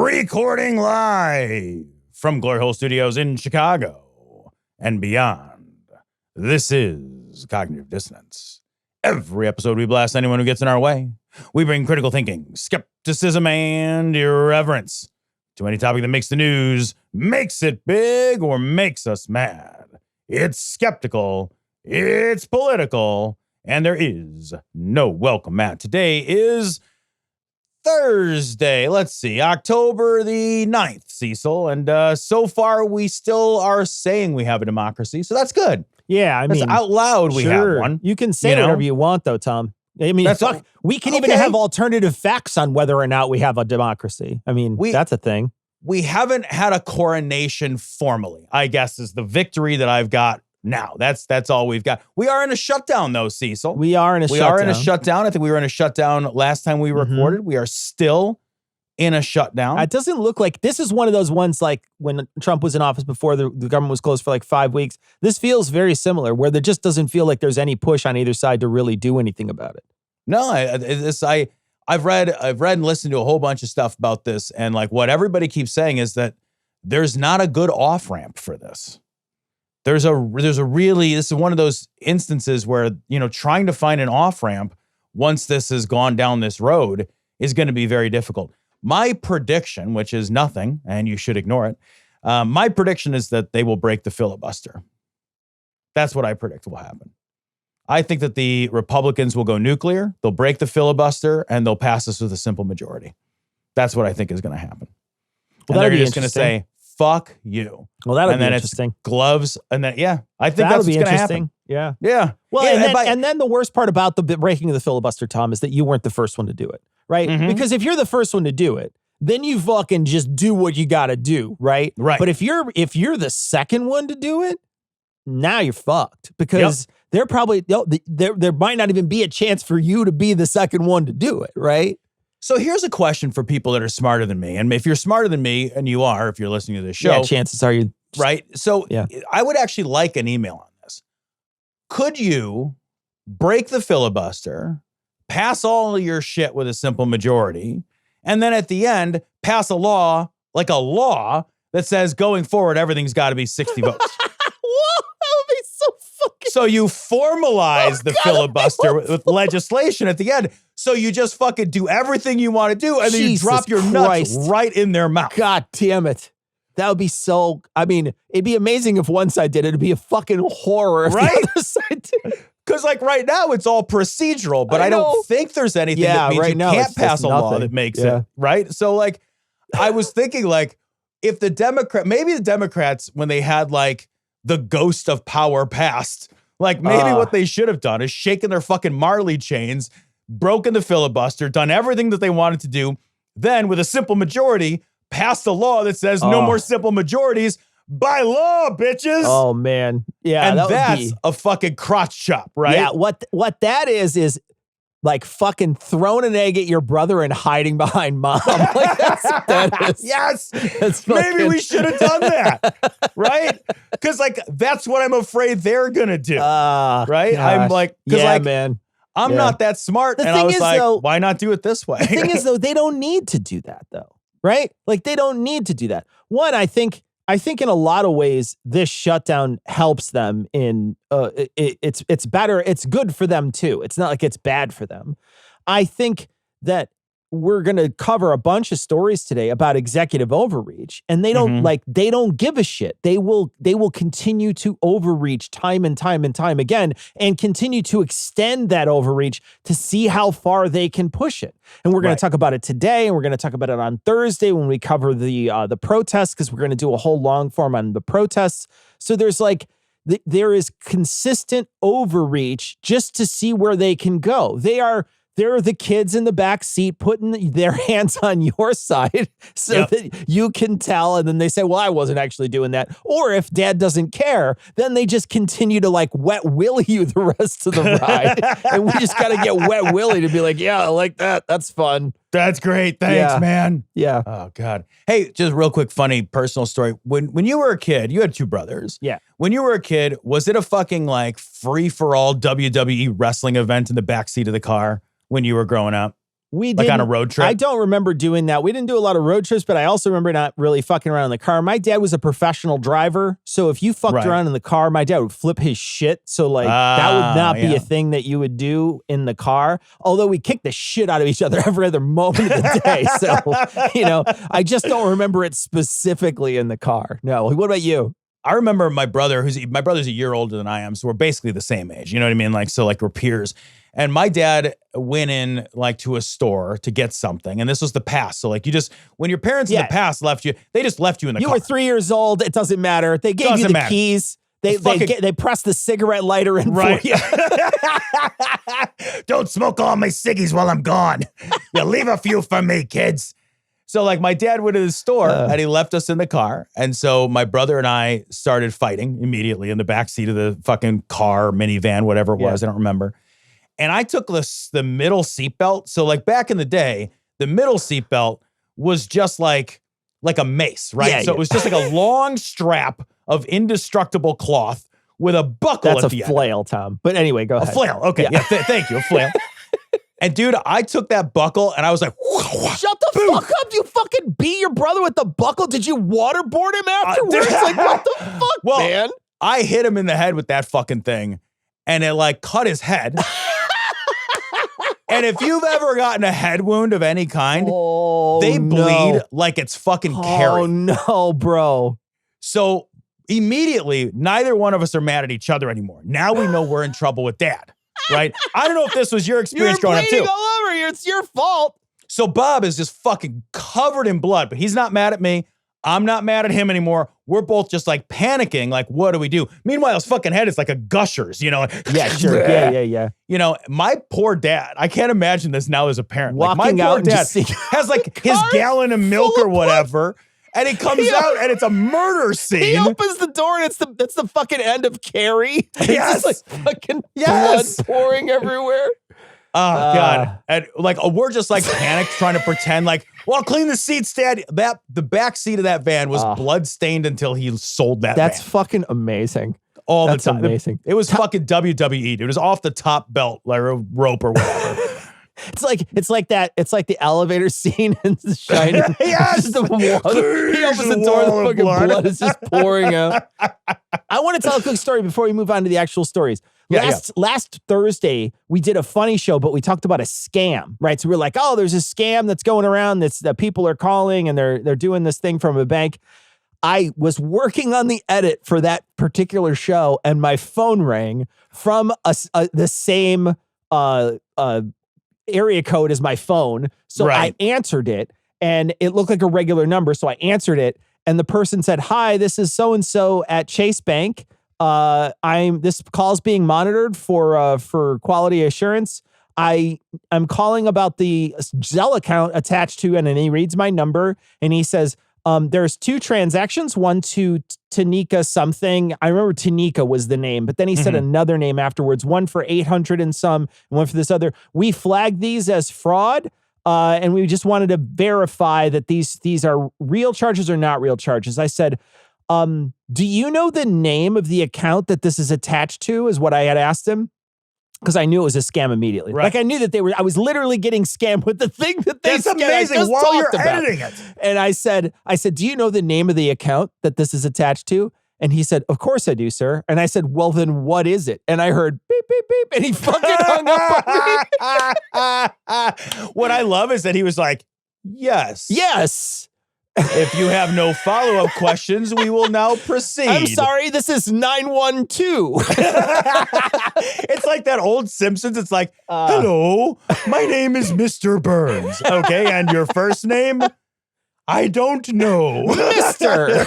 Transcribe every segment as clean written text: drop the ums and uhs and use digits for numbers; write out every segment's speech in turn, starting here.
Recording live from Glory Hole Studios in Chicago and beyond. This is Cognitive Dissonance. Every episode we blast anyone who gets in our way. We bring critical thinking, skepticism, and irreverence to any topic that makes the news, makes it big, or makes us mad. It's skeptical, it's political, and there is no welcome mat. Today is Thursday, let's see, October the 9th, Cecil. And so far, we still are saying we have a democracy, so that's good. Yeah, I mean, out loud, we have one. You can say whatever you want, though, Tom. I mean, we can even have alternative facts on whether or not we have a democracy. I mean, that's a thing. We haven't had a coronation formally, I guess, is the victory that I've got now. That's all we've got. We are in a shutdown, though, Cecil. We are in a shutdown. I think we were in a shutdown last time we recorded. We are still in a shutdown. It doesn't look like this is one of those ones like when Trump was in office before the government was closed for like 5 weeks. This feels very similar, where there just doesn't feel like there's any push on either side to really do anything about it. No, I've read and listened to a whole bunch of stuff about this, and like what everybody keeps saying is that there's not a good off-ramp for this. This is one of those instances where, trying to find an off-ramp once this has gone down this road is going to be very difficult. My prediction, which is nothing, and you should ignore it, my prediction is that they will break the filibuster. That's what I predict will happen. I think that the Republicans will go nuclear, they'll break the filibuster, and they'll pass this with a simple majority. That's what I think is going to happen. Well, they're just going to say, fuck you. Well, that'll be interesting. It's gloves, and then, I think that's what's going to happen. Yeah. Well, and then the worst part about the breaking of the filibuster, Tom, is that you weren't the first one to do it, right? Mm-hmm. Because if you're the first one to do it, then you fucking just do what you got to do, right? Right. But if you're the second one to do it, now you're fucked, because there might not even be a chance for you to be the second one to do it, right? So here's a question for people that are smarter than me. And if you're smarter than me, and you are, if you're listening to this show. Yeah, chances are you. Right? So I would actually like an email on this. Could you break the filibuster, pass all of your shit with a simple majority, and then at the end, pass a law that says going forward, everything's got to be 60 votes? So you formalize the filibuster with legislation at the end. So you just fucking do everything you want to do, and then you drop your nuts right in their mouth. God damn it. That would be so, it'd be amazing if one side did it. It'd be a fucking horror if the other side did. Because right now it's all procedural, but I don't think there's anything that means you can't pass a law that makes it, right? So I was thinking if maybe the Democrats, when they had the ghost of power passed, maybe what they should have done is shaken their fucking Marley chains, broken the filibuster, done everything that they wanted to do, then with a simple majority, passed a law that says no more simple majorities by law, bitches. Oh, man. Yeah. And that's a fucking crotch chop, right? Yeah. What that is fucking throwing an egg at your brother and hiding behind mom. That's what that is. Yes. Maybe we should have done that. Right? Because that's what I'm afraid they're going to do. Right? Gosh. Man. I'm not that smart. And I was why not do it this way? The thing is, though, they don't need to do that, though. Right? They don't need to do that. One, I think in a lot of ways, this shutdown helps them in, it's better. It's good for them too. It's not like it's bad for them. I think that we're going to cover a bunch of stories today about executive overreach, and they don't they don't give a shit. They will continue to overreach time and time and time again, and continue to extend that overreach to see how far they can push it. And we're going to talk about it today, and we're going to talk about it on Thursday when we cover the protests, because we're going to do a whole long form on the protests. So there's there is consistent overreach just to see where they can go. They're the kids in the back seat putting their hands on your side so that you can tell. And then they say, well, I wasn't actually doing that. Or if dad doesn't care, then they just continue to wet willy you the rest of the ride. And we just got to get wet willy to be like, yeah, I like that. That's fun. That's great. Thanks, man. Yeah. Oh, God. Hey, just real quick, funny personal story. When you were a kid, you had two brothers. Yeah. When you were a kid, was it a fucking free-for-all WWE wrestling event in the backseat of the car when you were growing up? We like didn't, on a road trip? I don't remember doing that. We didn't do a lot of road trips, but I also remember not really fucking around in the car. My dad was a professional driver, so if you fucked around in the car, my dad would flip his shit. So like that would not be a thing that you would do in the car. Although we kicked the shit out of each other every other moment of the day. So, you know, I just don't remember it specifically in the car. No. What about you? I remember my brother's a year older than I am, so we're basically the same age. You know what I mean? Like, so like we're peers. And my dad went in like to a store to get something, and this was the past. So like when your parents in the past left you, they just left you in the car. You were 3 years old. It doesn't matter. They gave you the keys. They pressed the cigarette lighter in for you. Don't smoke all my ciggies while I'm gone. You leave a few for me, kids. So like my dad went to the store and he left us in the car. And so my brother and I started fighting immediately in the backseat of the fucking car, minivan, whatever it was. I don't remember. And I took the middle seatbelt. So like back in the day, the middle seatbelt was just like a mace, right? Yeah, so it was just like a long strap of indestructible cloth with a buckle at the end. That's a flail, Tom. But anyway, go ahead. A flail. Okay. Yeah. Thank you. A flail. And dude, I took that buckle and I was like, shut the fuck up. You fucking beat your brother with the buckle. Did you waterboard him afterwards? Like, what the fuck, man? I hit him in the head with that fucking thing and it like cut his head. And if you've ever gotten a head wound of any kind, they bleed like it's fucking carry. Oh no, bro. So immediately, neither one of us are mad at each other anymore. Now we know we're in trouble with dad. Right? I don't know if this was your experience growing up too. You're bleeding all over here. It's your fault. So Bob is just fucking covered in blood, but he's not mad at me. I'm not mad at him anymore. We're both just like panicking, like, what do we do? Meanwhile, his fucking head is like a Gushers, you know? Yeah, sure. Yeah. You know, my poor dad, I can't imagine this now as a parent. Walking like, my poor out dad has like his gallon of milk or whatever. And he comes out and it's a murder scene. He opens the door and it's the fucking end of Carrie. Yes. It's just like fucking blood pouring everywhere. Oh, God. And like, we're just like panicked trying to pretend like, well, clean the seats, Dad. The back seat of that van was blood stained until he sold that That's van. fucking amazing. All the time. Amazing. It was fucking WWE, dude. It was off the top belt, like a rope or whatever. It's like the elevator scene in The Shining. Yes! The water. He opens the door, the fucking blood is just pouring out. I want to tell a quick story before we move on to the actual stories. Last Thursday, we did a funny show, but we talked about a scam, right? So we're like, oh, there's a scam that's going around that people are calling and they're doing this thing from a bank. I was working on the edit for that particular show and my phone rang from the same area code as my phone. So I answered it and it looked like a regular number. So I answered it and the person said, hi, this is so-and-so at Chase Bank. This call's being monitored for quality assurance. I'm calling about the Zelle account attached to, and then he reads my number and he says, there's two transactions, one to Tanika something. I remember Tanika was the name, but then he said another name afterwards, one for 800 and some, and one for this other. We flagged these as fraud. And we just wanted to verify that these are real charges or not real charges. I said, do you know the name of the account that this is attached to, is what I had asked him. Because I knew it was a scam immediately. Right. Like I knew that I was literally getting scammed with the thing that they That's amazing while you're editing it. And I said, do you know the name of the account that this is attached to? And he said, of course I do, sir. And I said, well, then what is it? And I heard beep, beep, beep. And he fucking hung up on me. What I love is that he was like, yes. Yes. If you have no follow-up questions, we will now proceed. I'm sorry, this is 912. It's like that old Simpsons. It's like, hello, my name is Mr. Burns. Okay, and your first name? I don't know. Mister.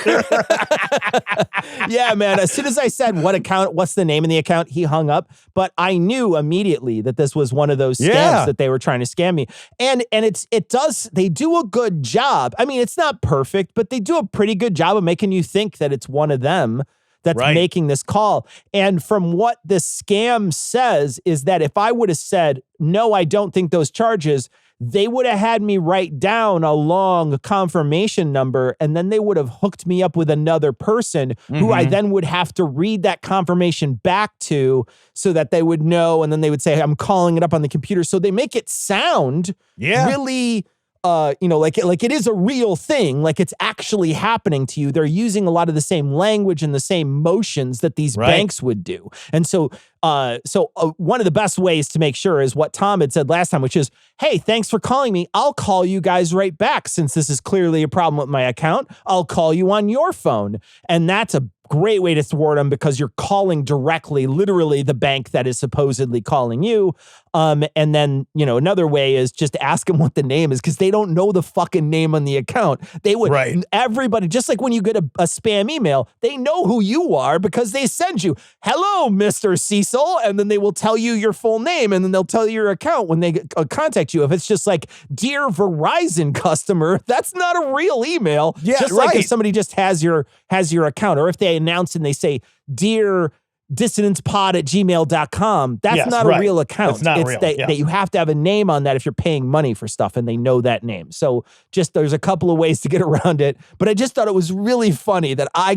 Yeah, man. As soon as I said what's the name of the account, he hung up. But I knew immediately that this was one of those scams that they were trying to scam me. And they do a good job. I mean, it's not perfect, but they do a pretty good job of making you think that it's one of them that's making this call. And from what the scam says is that if I would have said, no, I don't think those charges, they would have had me write down a long confirmation number, and then they would have hooked me up with another person who I then would have to read that confirmation back to so that they would know, and then they would say, I'm calling it up on the computer. So they make it sound really... like it is a real thing, like it's actually happening to you. They're using a lot of the same language and the same motions that these banks would do. And so one of the best ways to make sure is what Tom had said last time, which is, hey, thanks for calling me. I'll call you guys right back. Since this is clearly a problem with my account, I'll call you on your phone. And that's a great way to thwart them because you're calling directly, literally the bank that is supposedly calling you. And then, another way is just ask them what the name is because they don't know the fucking name on the account. They would, everybody, just like when you get a spam email, they know who you are because they send you, hello, Mr. Cecil. And then they will tell you your full name and then they'll tell you your account when they contact you. If it's just like, dear Verizon customer, that's not a real email. Yeah, just like if somebody just has your account, or if they announce and they say, dear dissonancepod@gmail.com. That's not a real account. It's not real. That you have to have a name on that if you're paying money for stuff and they know that name. So there's a couple of ways to get around it. But I just thought it was really funny that I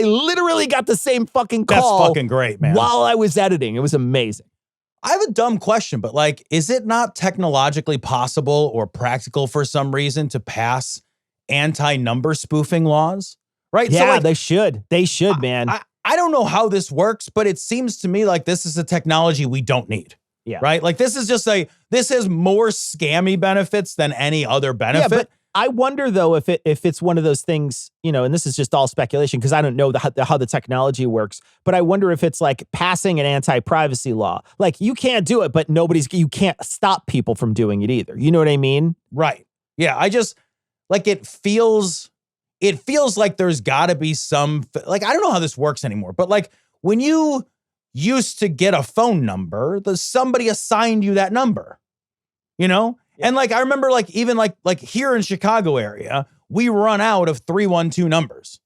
literally got the same fucking call. That's fucking great, man. While I was editing. It was amazing. I have a dumb question, but is it not technologically possible or practical for some reason to pass anti-number spoofing laws? Right? Yeah, they should. They should, man. I don't know how this works, but it seems to me like this is a technology we don't need. Yeah. Right? This is just this has more scammy benefits than any other benefit. Yeah, but I wonder though if it's one of those things, and this is just all speculation because I don't know how the technology works, but I wonder if it's like passing an anti-privacy law. Like you can't do it, but you can't stop people from doing it either. You know what I mean? Right. Yeah. I just it feels like there's got to be some, I don't know how this works anymore, but when you used to get a phone number, somebody assigned you that number, Yeah. And I remember even here in Chicago area, we run out of 312 numbers.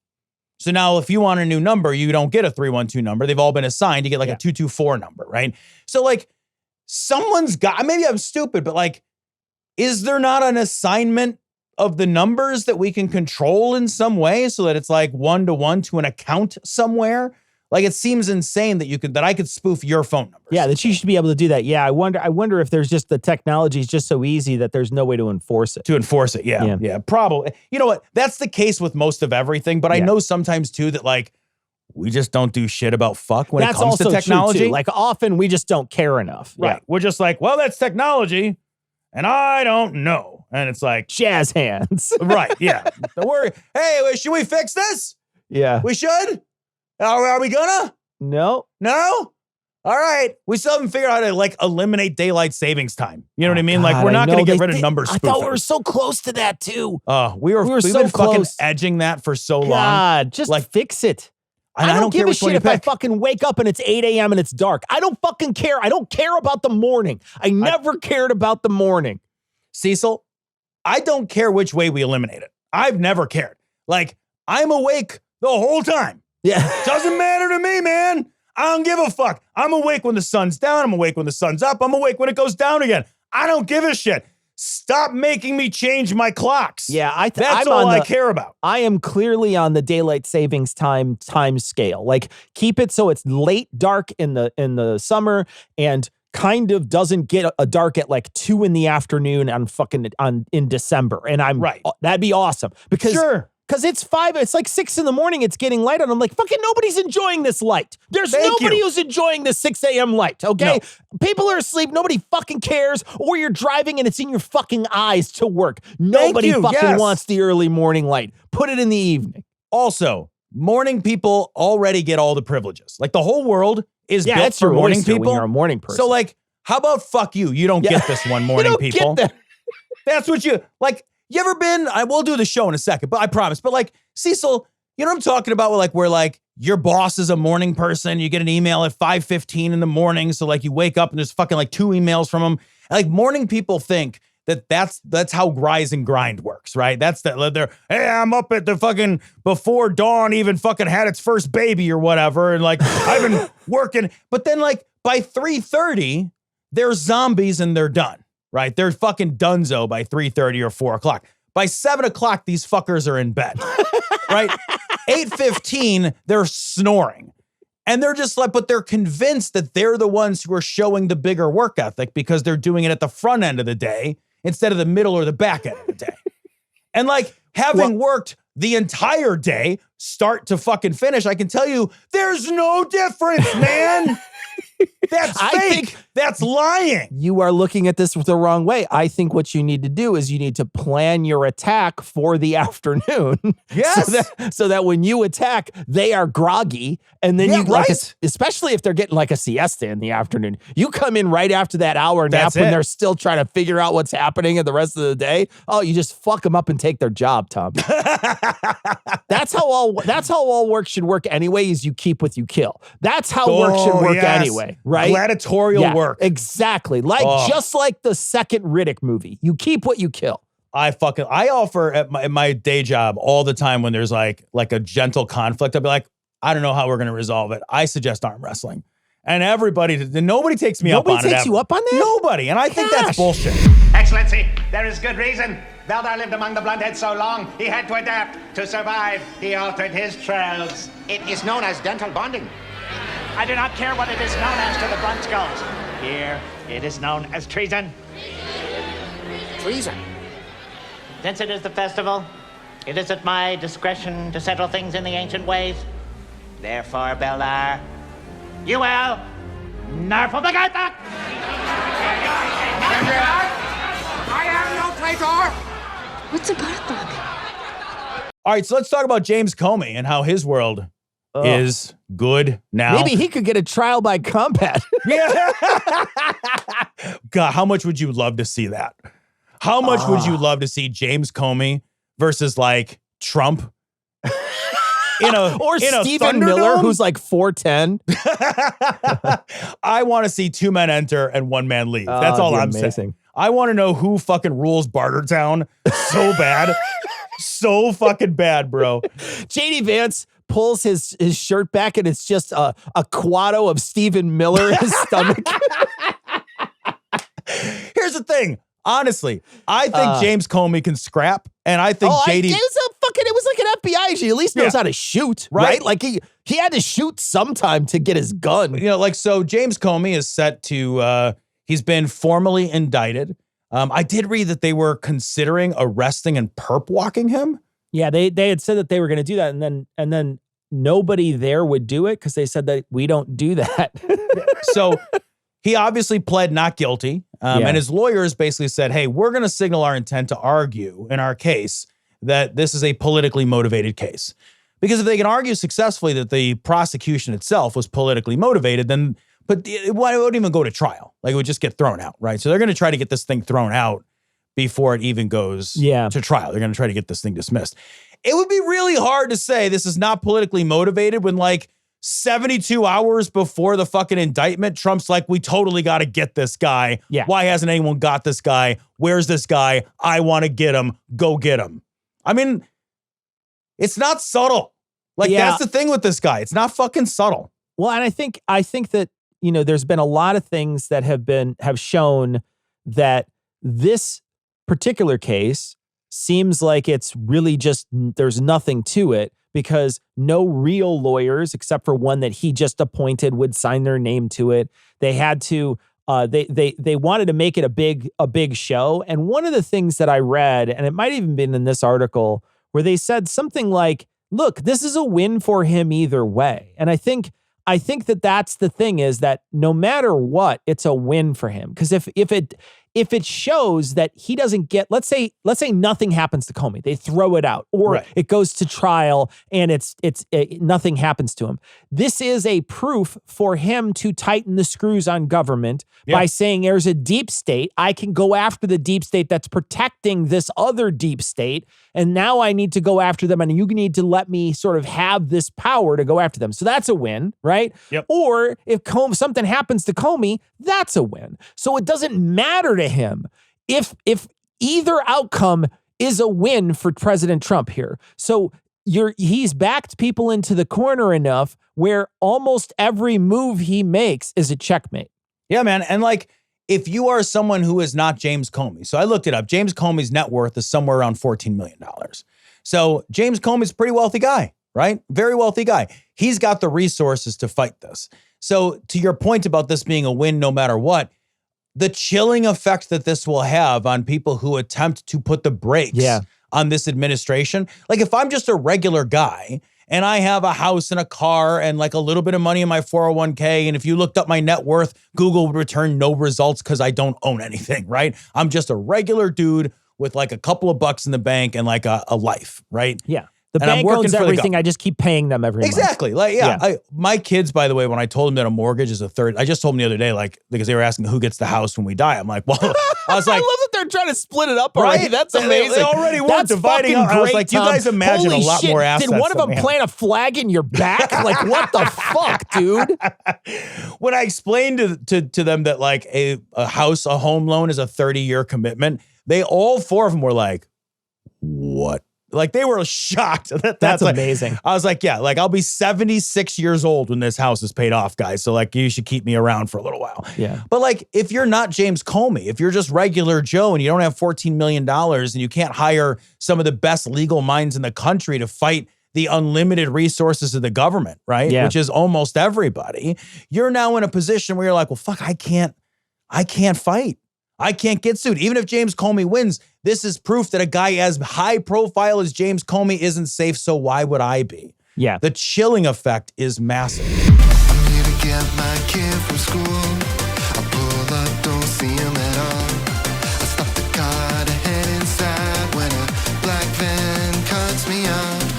So now if you want a new number, you don't get a 312 number. They've all been assigned. You get a 224 number, right? So someone's got, maybe I'm stupid, but is there not an assignment of the numbers that we can control in some way so that it's 1-to-1 to an account somewhere? It seems insane that I could spoof your phone numbers. Yeah, that you should be able to do that. Yeah, I wonder if there's just the technology is just so easy that there's no way to enforce it. Yeah, probably. You know what? That's the case with most of everything, but I know sometimes too that we just don't do shit about fuck when it comes to technology. True too. Often we just don't care enough. Right. Yeah. We're just well, that's technology and I don't know. And it's jazz hands. Right, yeah. Don't worry. Hey, should we fix this? Yeah. We should? Are we gonna? No. No? All right. We still haven't figured out how to eliminate daylight savings time. You know what I mean? We're not going to get rid of number spoofing. I thought we were so close to that too. We've been fucking edging that for so long. God, just fix it. And I don't give a shit if I fucking wake up and it's 8 a.m. and it's dark. I don't fucking care. I don't care about the morning. I never cared about the morning. Cecil, I don't care which way we eliminate it. I've never cared. I'm awake the whole time. Yeah. Doesn't matter to me, man. I don't give a fuck. I'm awake when the sun's down. I'm awake when the sun's up. I'm awake when it goes down again. I don't give a shit. Stop making me change my clocks. Yeah, that's all I care about. I am clearly on the daylight savings time scale. Keep it so it's late dark in the summer and kind of doesn't get a dark at 2 in the afternoon in December. And I'm right. That'd be awesome because it's 5, it's 6 in the morning. It's getting light and I'm fucking nobody's enjoying this light. There's nobody who's enjoying this 6 a.m. light. Okay. No. People are asleep. Nobody fucking cares. Or you're driving and it's in your fucking eyes to work. Nobody fucking wants the early morning light. Put it in the evening. Also, morning people already get all the privileges. The whole world is built for morning people. When you're a morning person. So how about fuck you? You don't get this one, morning people. Get that. That's what you you ever been? I will do the show in a second, but I promise. But Cecil, you know what I'm talking about? Where your boss is a morning person. You get an email at 5:15 in the morning. So you wake up and there's fucking 2 emails from them. Morning people think that's how rise and grind works, right? That's they're, hey, I'm up at the fucking before dawn even fucking had its first baby or whatever. And I've been working. But then by 3:30, they're zombies and they're done. right? They're fucking donezo by 3:30 or 4 o'clock. By 7 o'clock, these fuckers are in bed, right? 8:15, they're snoring. And they're just like, but they're convinced that they're the ones who are showing the bigger work ethic because they're doing it at the front end of the day instead of the middle or the back end of the day. And like having worked the entire day, start to fucking finish, I can tell you there's no difference, man. That's fake. That's lying. You are looking at this the wrong way. I think what you need to do is you need to plan your attack for the afternoon. Yes. So that when you attack, they are groggy. And then you, especially if they're getting like a siesta in the afternoon, you come in right after that hour nap when they're still trying to figure out what's happening in the rest of the day. Oh, you just fuck them up and take their job, Tom. That's how all work should work anyway, is you keep what you kill. That's how work should work anyway, right? Gladiatorial work. Exactly. Just like the second Riddick movie. You keep what you kill. I offer at my day job all the time when there's like a gentle conflict. I'll be like, I don't know how we're going to resolve it. I suggest arm wrestling. And nobody takes me up on it. Nobody takes you up on that? Nobody. And I think that's bullshit. Excellency, there is good reason. Valdar lived among the Blundheads so long, he had to adapt. To survive, he altered his trails. It is known as dental bonding. I do not care what it is known as to the Blunt Skulls. Here, it is known as treason. Treason? Since it is the festival, it is at my discretion to settle things in the ancient ways. Therefore, Beldar, you will Narfobagata! I am no traitor! What's a Barthog? All right, so let's talk about James Comey and how his world is good now. Maybe he could get a trial by combat. Yeah. God, how much would you love to see that? How much would you love to see James Comey versus like Trump? Or Stephen Miller, who's like 4'10". I want to see 2 men enter and 1 man leave. That's all I'm saying. I want to know who fucking rules Bartertown so bad. So fucking bad, bro. JD Vance pulls his shirt back and it's just a quado of Stephen Miller in his stomach. Here's the thing. Honestly, I think James Comey can scrap, and I think JD... It was like an FBI agent. He at least knows how to shoot, right? Like he had to shoot sometime to get his gun. So James Comey is set to... he's been formally indicted. I did read that they were considering arresting and perp walking him. Yeah, they had said that they were going to do that, and then nobody there would do it because they said that we don't do that. So he obviously pled not guilty, and his lawyers basically said, hey, we're going to signal our intent to argue in our case that this is a politically motivated case. Because if they can argue successfully that the prosecution itself was politically motivated, then it wouldn't even go to trial. Like, it would just get thrown out, right? So they're going to try to get this thing thrown out before it even goes to trial. They're going to try to get this thing dismissed. It would be really hard to say this is not politically motivated when, like, 72 hours before the fucking indictment, Trump's like, we totally got to get this guy. Yeah. Why hasn't anyone got this guy? Where's this guy? I want to get him. Go get him. I mean, it's not subtle. Like, that's the thing with this guy. It's not fucking subtle. Well, and I think that, there's been a lot of things that have shown that this particular case seems like it's really just, there's nothing to it, because no real lawyers, except for one that he just appointed, would sign their name to it. They had to, they wanted to make it a big show. And one of the things that I read, and it might even been in this article, where they said something like, look, this is a win for him either way. And I think that that's the thing, is that no matter what, it's a win for him. Because if it shows that he doesn't get, let's say nothing happens to Comey, they throw it out, or it goes to trial and nothing happens to him. This is a proof for him to tighten the screws on government by saying there's a deep state. I can go after the deep state that's protecting this other deep state. And now I need to go after them, and you need to let me sort of have this power to go after them. So that's a win, right? Yep. Or if something happens to Comey, that's a win. So it doesn't matter to him if either outcome is a win for President Trump here. So he's backed people into the corner enough where almost every move he makes is a checkmate. Yeah, man. And like, if you are someone who is not James Comey, so I looked it up. James Comey's net worth is somewhere around $14 million. So James Comey's a pretty wealthy guy, right? Very wealthy guy. He's got the resources to fight this. So to your point about this being a win no matter what, the chilling effect that this will have on people who attempt to put the brakes on this administration. Like if I'm just a regular guy and I have a house and a car and like a little bit of money in my 401k, and if you looked up my net worth, Google would return no results because I don't own anything, right? I'm just a regular dude with like a couple of bucks in the bank and like a life, right? Yeah. The bank owns everything. I just keep paying them every month. Exactly. Like, my kids, by the way, when I told them that a mortgage is a third, I just told them the other day, like, because they were asking who gets the house when we die. I'm like, well, I was like, I love that they're trying to split it up already. Right? That's amazing. They already were dividing up. I was like, you guys imagine Holy a lot shit. more assets. Did one of them plant a flag in your back? Like, what the fuck, dude? When I explained to them that like a home loan is a 30-year commitment, they all four of them were like, what? Like they were shocked. That's amazing. I was like, yeah, like I'll be 76 years old when this house is paid off, guys. So like you should keep me around for a little while. Yeah. But like if you're not James Comey, if you're just regular Joe and you don't have $14 million and you can't hire some of the best legal minds in the country to fight the unlimited resources of the government, right? Yeah. Which is almost everybody, you're now in a position where you're like, well, fuck, I can't fight. I can't get sued. Even if James Comey wins, this is proof that a guy as high profile as James Comey isn't safe, so why would I be? Yeah. The chilling effect is massive. I'm here to get my kid from school. I pull up, don't see him at all. I stop the car to head inside when a black van cuts me off.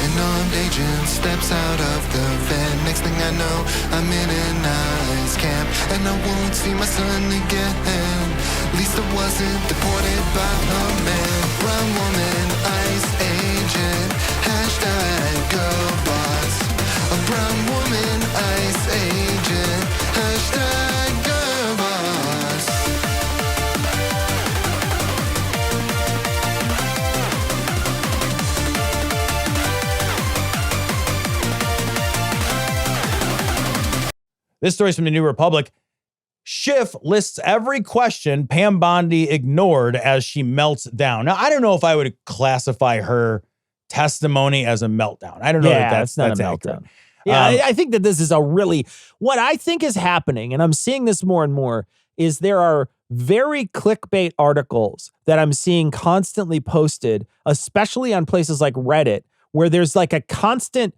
An armed agent steps out of the van. Next thing I know, I'm in an ICE camp, and I won't see my son again. At least I wasn't deported by a man. Brown woman, ICE agent, hashtag go boss. A brown woman, ICE agent, hashtag go boss. This story's from the New Republic. Schiff lists every question Pam Bondi ignored as she melts down. Now, I don't know if I would classify her testimony as a meltdown. I don't know if that's not a accurate. meltdown. Yeah, I think that this is what I think is happening, and I'm seeing this more and more, is there are very clickbait articles that I'm seeing constantly posted, especially on places like Reddit, where there's like a constant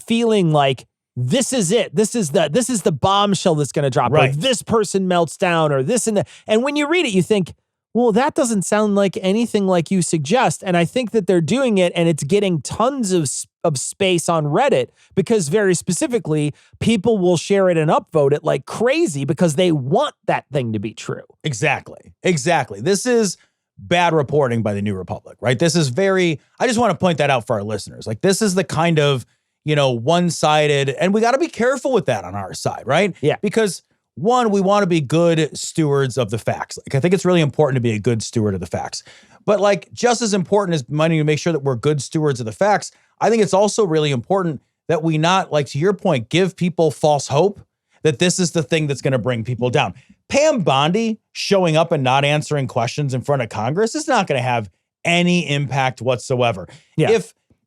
feeling like, this is it. This is the bombshell that's going to drop. Right. Or this person melts down, or this and that. And when you read it, you think, well, that doesn't sound like anything like you suggest. And I think that they're doing it, and it's getting tons of space on Reddit because very specifically, people will share it and upvote it like crazy because they want that thing to be true. Exactly. This is bad reporting by the New Republic, right? This is I just want to point that out for our listeners. Like this is the kind of, one-sided, and we got to be careful with that on our side, right? Yeah. Because one, we want to be good stewards of the facts. Like I think it's really important to be a good steward of the facts. But like just as important as money to make sure that we're good stewards of the facts, I think it's also really important that we not, like to your point, give people false hope that this is the thing that's going to bring people down. Pam Bondi showing up and not answering questions in front of Congress is not going to have any impact whatsoever. Yeah.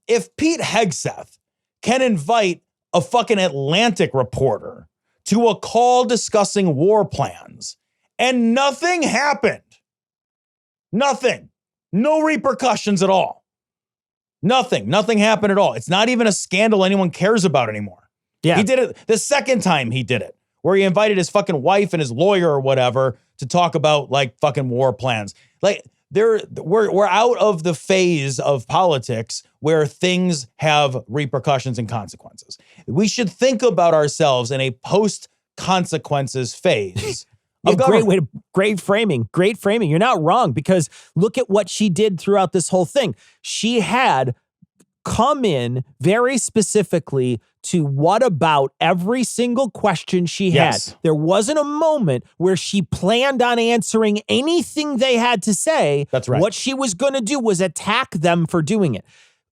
If Pete Hegseth can invite a fucking Atlantic reporter to a call discussing war plans and nothing happened. Nothing. No repercussions at all. Nothing happened at all. It's not even a scandal anyone cares about anymore. Yeah. He did it the second time he did it, where he invited his fucking wife and his lawyer or whatever to talk about like fucking war plans. Like we're out of the phase of politics where things have repercussions and consequences. We should think about ourselves in a post-consequences phase. Great framing. You're not wrong, because look at what she did throughout this whole thing. She had come in very specifically to what about every single question she had. There wasn't a moment where she planned on answering anything they had to say. That's right. What she was going to do was attack them for doing it.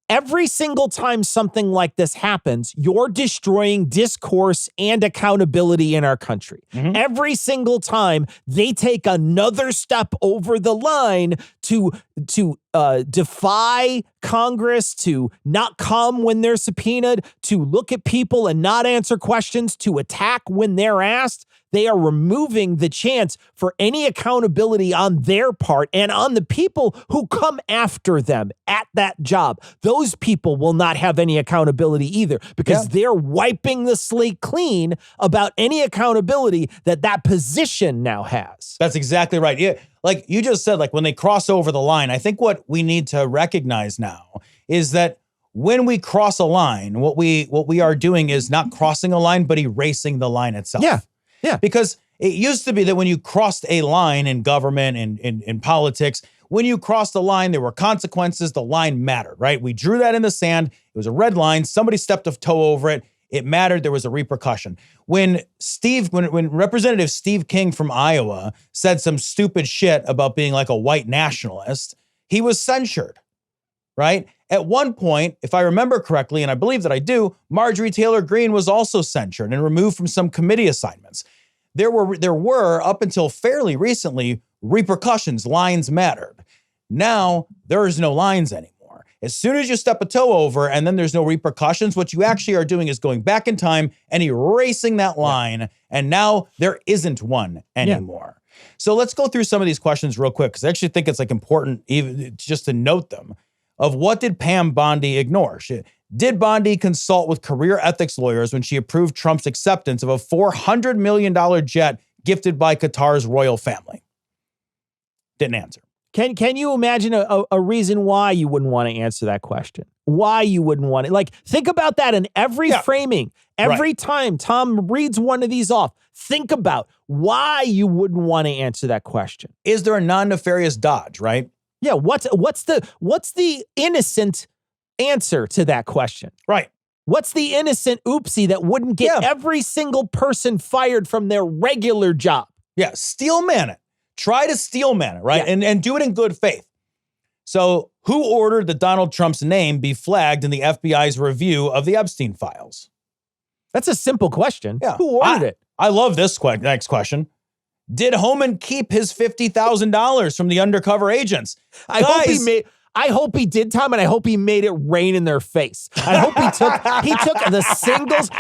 every single time something like this happens, you're destroying discourse and accountability in our country. Every single time they take another step over the line to defy Congress, to not come when they're subpoenaed, to look at people and not answer questions, to attack when they're asked, they are removing the chance for any accountability on their part and on the people who come after them at that job. Those people will not have any accountability either because they're wiping the slate clean about any accountability that position now has. That's exactly right. Yeah, like you just said, like when they cross over the line, I think what we need to recognize now is that when we cross a line, what we are doing is not crossing a line, but erasing the line itself. Yeah. Because it used to be that when you crossed a line in government and in politics, when you crossed the line, there were consequences. The line mattered, right? We drew that in the sand. It was a red line. Somebody stepped a toe over it. It mattered. There was a repercussion. When Representative Steve King from Iowa said some stupid shit about being like a white nationalist, he was censured, right? At one point, if I remember correctly, and I believe that I do, Marjorie Taylor Greene was also censured and removed from some committee assignments. There were up until fairly recently repercussions. Lines mattered. Now there is no lines anymore. As soon as you step a toe over and then there's no repercussions, what you actually are doing is going back in time and erasing that line. And now there isn't one anymore. So let's go through some of these questions real quick, because I actually think it's like important even just to note them. Of what did Pam Bondi ignore? Did Bondi consult with career ethics lawyers when she approved Trump's acceptance of a $400 million jet gifted by Qatar's royal family? Didn't answer. Can you imagine a reason why you wouldn't want to answer that question? Why you wouldn't want it? Like, think about that in every framing. Every time Tom reads one of these off, think about why you wouldn't want to answer that question. Is there a non-nefarious dodge, right? Yeah, what's the innocent answer to that question? Right. What's the innocent oopsie that wouldn't get every single person fired from their regular job? Yeah, steel man it. Try to steel man it, right? Yeah. And do it in good faith. So who ordered that Donald Trump's name be flagged in the FBI's review of the Epstein files? That's a simple question. Yeah. Who ordered it? I love this next question. Did Homan keep his $50,000 from the undercover agents? I hope he did, Tom, and I hope he made it rain in their face. I hope he took the singles.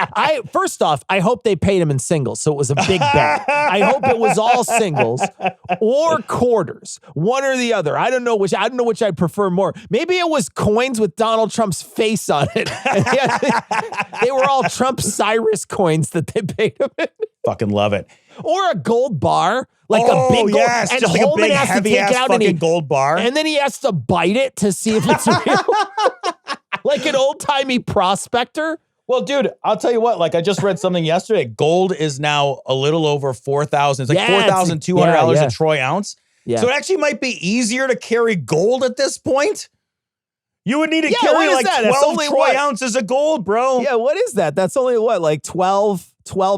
First off, I hope they paid him in singles, so it was a big bet. I hope it was all singles or quarters, one or the other. I don't know which I'd prefer more. Maybe it was coins with Donald Trump's face on it. They were all Trump Cyrus coins that they paid him in. Fucking love it. Or a gold bar, like a big gold, and just like a big heavy ass fucking gold bar, and then he has to bite it to see if it's real, like an old timey prospector. Well, dude, I'll tell you what. Like, I just read something yesterday. Gold is now a little over $4,000. It's like $4,200 a troy ounce. Yeah. So it actually might be easier to carry gold at this point. You would need to carry like 12 troy ounces of gold, bro. Yeah, what is that? That's only like 12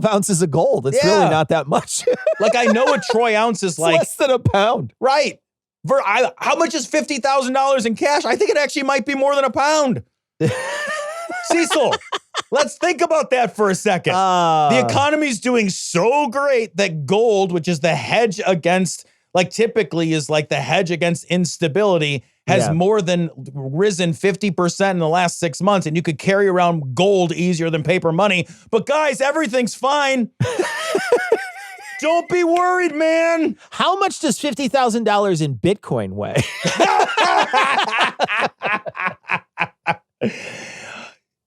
ounces of gold. It's really not that much. Like, I know a troy ounce is like less than a pound. Right. How much is $50,000 in cash? I think it actually might be more than a pound. Cecil, let's think about that for a second. The economy's doing so great that gold, which is the hedge against, like typically is like the hedge against instability, has more than risen 50% in the last 6 months, and you could carry around gold easier than paper money. But guys, everything's fine. Don't be worried, man. How much does $50,000 in Bitcoin weigh?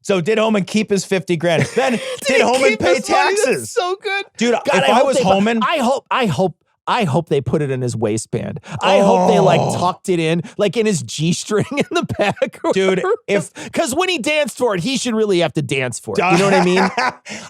So did Homan keep his 50 grand? Then did Homan pay taxes? That's so good. Dude, God, if I was Homan, I hope they put it in his waistband. I hope they like tucked it in, like in his G-string in the back. Dude, because when he danced for it, he should really have to dance for it. You know what I mean?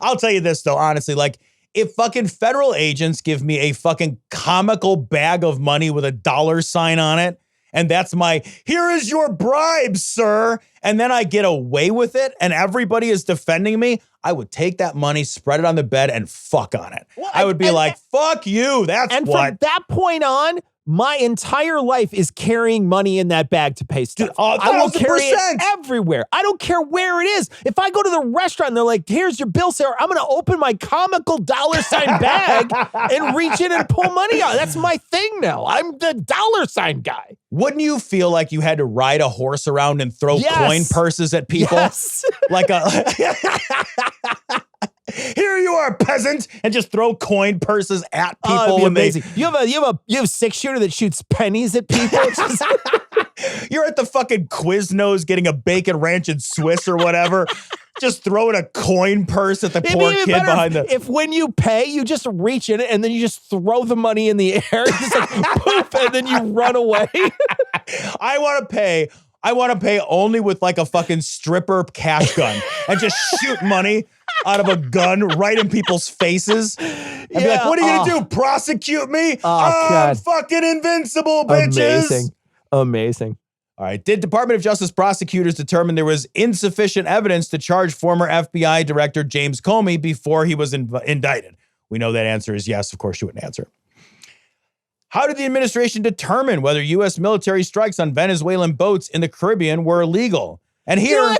I'll tell you this though, honestly, like if fucking federal agents give me a fucking comical bag of money with a $sign on it, and that's my, here is your bribe, sir, and then I get away with it and everybody is defending me, I would take that money, spread it on the bed, and fuck on it. Well, I would be like, fuck you, that's and what. And from that point on, my entire life is carrying money in that bag to pay stuff. Dude, I will carry it 1,000%. everywhere. I don't care where it is. If I go to the restaurant and they're like, here's your bill, Sarah, I'm going to open my comical dollar sign bag and reach in and pull money out. That's my thing now. I'm the dollar sign guy. Wouldn't you feel like you had to ride a horse around and throw coin purses at people? Yes. Like a here you are, peasant, and just throw coin purses at people. It'd be when amazing. You have a 6-shooter that shoots pennies at people. It's just, you're at the fucking Quiznos getting a bacon ranch and Swiss or whatever. Just throwing a coin purse at the poor kid behind the. If when you pay, you just reach in it and then you just throw the money in the air, just like poof, and then you run away. I want to pay only with like a fucking stripper cash gun and just shoot money out of a gun right in people's faces. And be like, what are you going to do? Prosecute me? I'm fucking invincible, bitches. Amazing. All right. Did Department of Justice prosecutors determine there was insufficient evidence to charge former FBI Director James Comey before he was indicted? We know that answer is yes. Of course, you wouldn't answer. How did the administration determine whether U.S. military strikes on Venezuelan boats in the Caribbean were illegal? And here...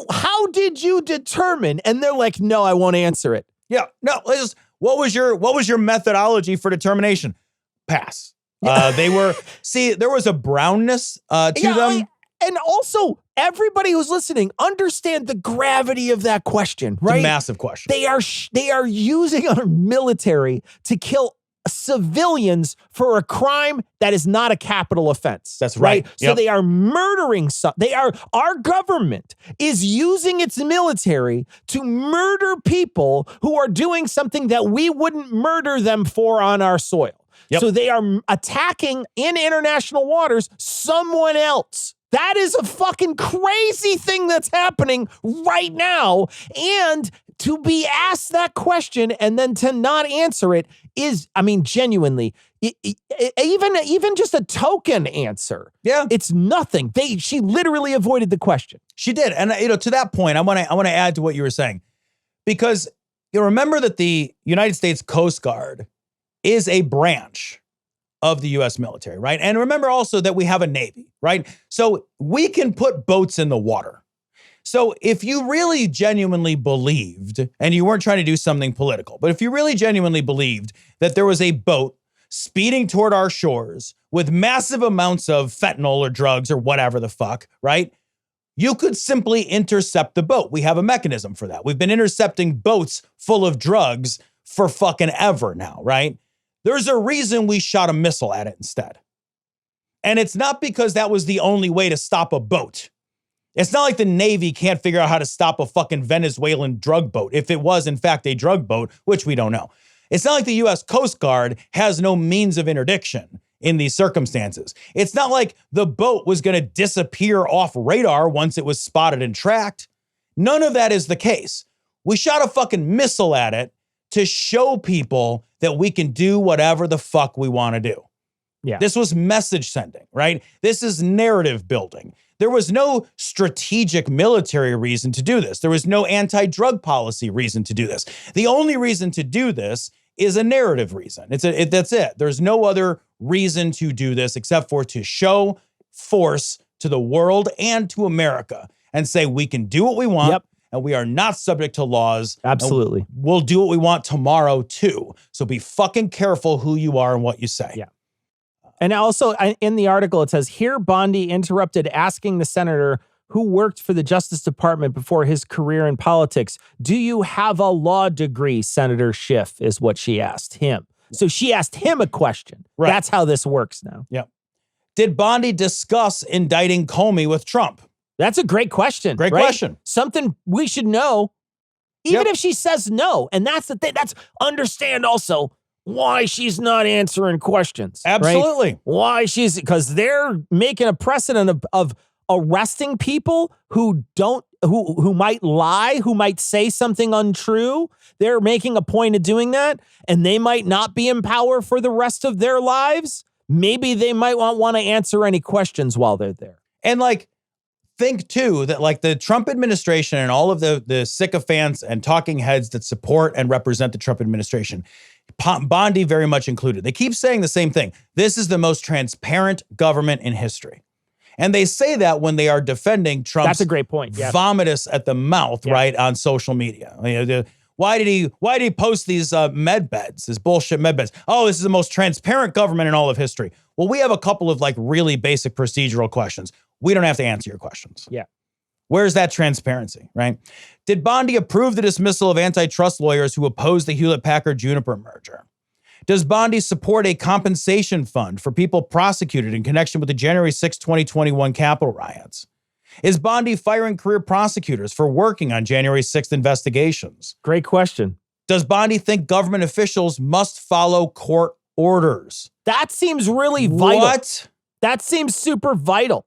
how did you determine? And they're like, no, I won't answer it. Yeah, no. What was your methodology for determination? Pass. There was a brownness to them. And also, everybody who's listening, understand the gravity of that question, right? It's a massive question. They are using our military to kill civilians for a crime that is not a capital offense. That's right. So they are murdering our government is using its military to murder people who are doing something that we wouldn't murder them for on our soil. Yep. So they are attacking in international waters someone else. That is a fucking crazy thing that's happening right now. And to be asked that question and then to not answer it is, I mean, genuinely, even just a token answer. Yeah. It's nothing. She literally avoided the question. She did. And to that point, I want to add to what you were saying, because you remember that the United States Coast Guard is a branch of the U.S. military, right? And remember also that we have a Navy, right? So we can put boats in the water. So if you really genuinely believed, and you weren't trying to do something political, but if you really genuinely believed that there was a boat speeding toward our shores with massive amounts of fentanyl or drugs or whatever the fuck, right? You could simply intercept the boat. We have a mechanism for that. We've been intercepting boats full of drugs for fucking ever now, right? There's a reason we shot a missile at it instead. And it's not because that was the only way to stop a boat. It's not like the Navy can't figure out how to stop a fucking Venezuelan drug boat, if it was in fact a drug boat, which we don't know. It's not like the U.S. Coast Guard has no means of interdiction in these circumstances. It's not like the boat was going to disappear off radar once it was spotted and tracked. None of that is the case. We shot a fucking missile at it to show people that we can do whatever the fuck we want to do. Yeah. This was message sending, right? This is narrative building. There was no strategic military reason to do this. There was no anti-drug policy reason to do this. The only reason to do this is a narrative reason. That's it. There's no other reason to do this except for to show force to the world and to America and say we can do what we want. Yep. And we are not subject to laws. Absolutely. We'll do what we want tomorrow too. So be fucking careful who you are and what you say. Yeah. And also in the article, it says, here Bondi interrupted asking the senator who worked for the Justice Department before his career in politics, do you have a law degree, Senator Schiff, is what she asked him. So she asked him a question. Right. That's how this works now. Yeah. Did Bondi discuss indicting Comey with Trump? That's a great question. Great right? question. Something we should know, even if she says no. And that's the thing. That's understand also why she's not answering questions. Absolutely. Right? Why because they're making a precedent of arresting people who might lie, who might say something untrue. They're making a point of doing that, and they might not be in power for the rest of their lives. Maybe they might want to answer any questions while they're there. And think too that like the Trump administration and all of the sycophants and talking heads that support and represent the Trump administration, Bondi very much included, they keep saying the same thing. This is the most transparent government in history. And they say that when they are defending Trump's That's a great point. Yeah. vomitous at the mouth, right, on social media. Why did he post these med beds, this bullshit med beds? Oh, this is the most transparent government in all of history. Well, we have a couple of like really basic procedural questions. We don't have to answer your questions. Yeah. Where's that transparency, right? Did Bondi approve the dismissal of antitrust lawyers who opposed the Hewlett-Packard-Juniper merger? Does Bondi support a compensation fund for people prosecuted in connection with the January 6, 2021 Capitol riots? Is Bondi firing career prosecutors for working on January 6th investigations? Great question. Does Bondi think government officials must follow court orders? That seems really vital. What? That seems super vital.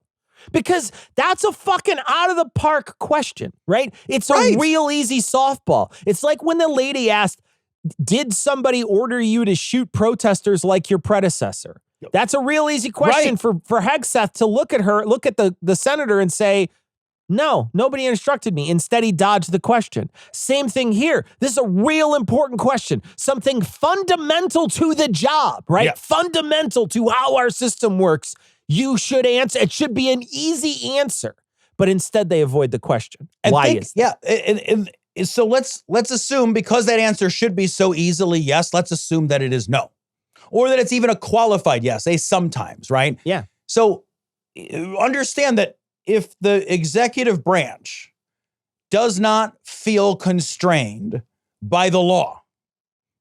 Because that's a fucking out of the park question, right? It's a real easy softball. It's like when the lady asked, did somebody order you to shoot protesters like your predecessor? That's a real easy question for Hegseth to look at the senator and say, no, nobody instructed me. Instead, he dodged the question. Same thing here. This is a real important question. Something fundamental to the job, right? Yeah. Fundamental to how our system works. You should answer. It should be an easy answer. But instead, they avoid the question. Why is that? Yeah. So let's assume, because that answer should be so easily yes, let's assume that it is no. Or that it's even a qualified yes, a sometimes, right? Yeah. So understand that if the executive branch does not feel constrained by the law,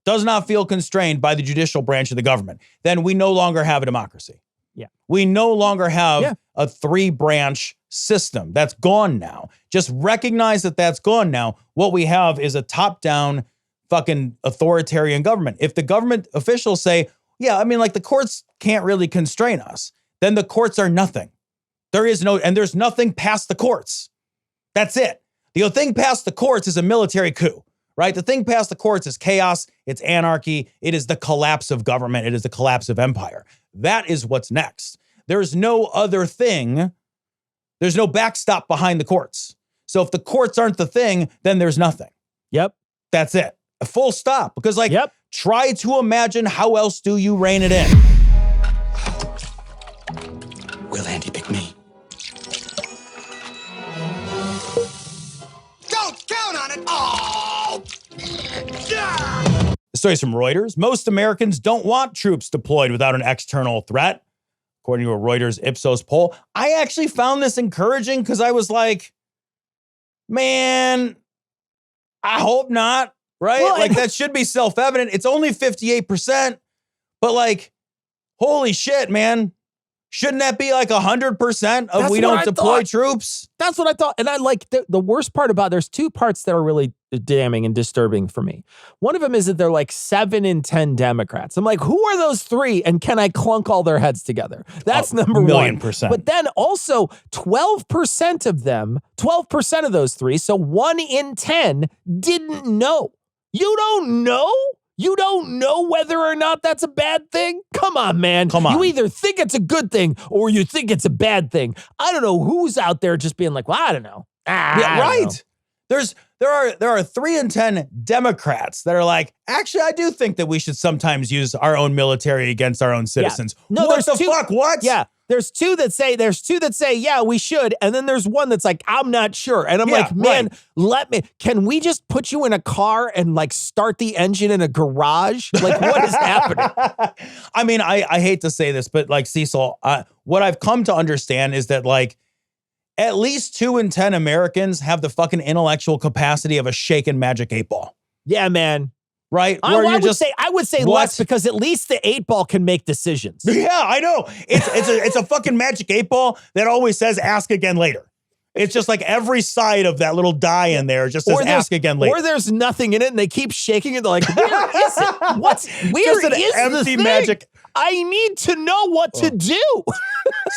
does not feel constrained by the judicial branch of the government, then we no longer have a democracy. Yeah. We no longer have a 3-branch system. That's gone now. Just recognize that that's gone now. What we have is a top-down fucking authoritarian government. If the government officials say, yeah, I mean, like the courts can't really constrain us, then the courts are nothing. There's nothing past the courts. That's it. The thing past the courts is a military coup, right? The thing past the courts is chaos. It's anarchy. It is the collapse of government. It is the collapse of empire. That is what's next. There's no other thing. There's no backstop behind the courts. So if the courts aren't the thing, then there's nothing. Yep. That's it. A full stop. Because try to imagine how else do you rein it in? Will Andy pick me? Don't count on it! Oh! The story's from Reuters. Most Americans don't want troops deployed without an external threat, according to a Reuters Ipsos poll. I actually found this encouraging because I was like, man, I hope not, right? Well, that should be self-evident. It's only 58%, but holy shit, man. Shouldn't that be 100% of we don't deploy troops? That's what I thought. And I like the worst part about, there's 2 parts that are really damning and disturbing for me. One of them is that they're 7 in 10 Democrats. I'm like, who are those 3? And can I clunk all their heads together? That's number 1. 1,000,000%. But then also 12% of them, 12% of those 3, so 1 in 10 didn't know. You don't know? You don't know whether or not that's a bad thing? Come on, man. Come on. You either think it's a good thing or you think it's a bad thing. I don't know who's out there just being like, well, I don't know. Yeah, right. There are 3 in 10 Democrats that are like, actually, I do think that we should sometimes use our own military against our own citizens. Yeah. No, what the fuck? What? Yeah. There's two that say, yeah, we should. And then there's one that's like, I'm not sure. And I'm like, man, can we just put you in a car and start the engine in a garage? What is happening? I mean, I hate to say this, but Cecil, what I've come to understand is that at least 2 in 10 Americans have the fucking intellectual capacity of a shaken magic 8-ball. Yeah, man. Right? I would say less, because at least the 8-ball can make decisions. Yeah, I know. It's a fucking magic 8-ball that always says ask again later. It's just every side of that little die in there just says ask again later. Or there's nothing in it and they keep shaking it. They're like, where is it? Where just is empty the thing? magic. I need to know what to do.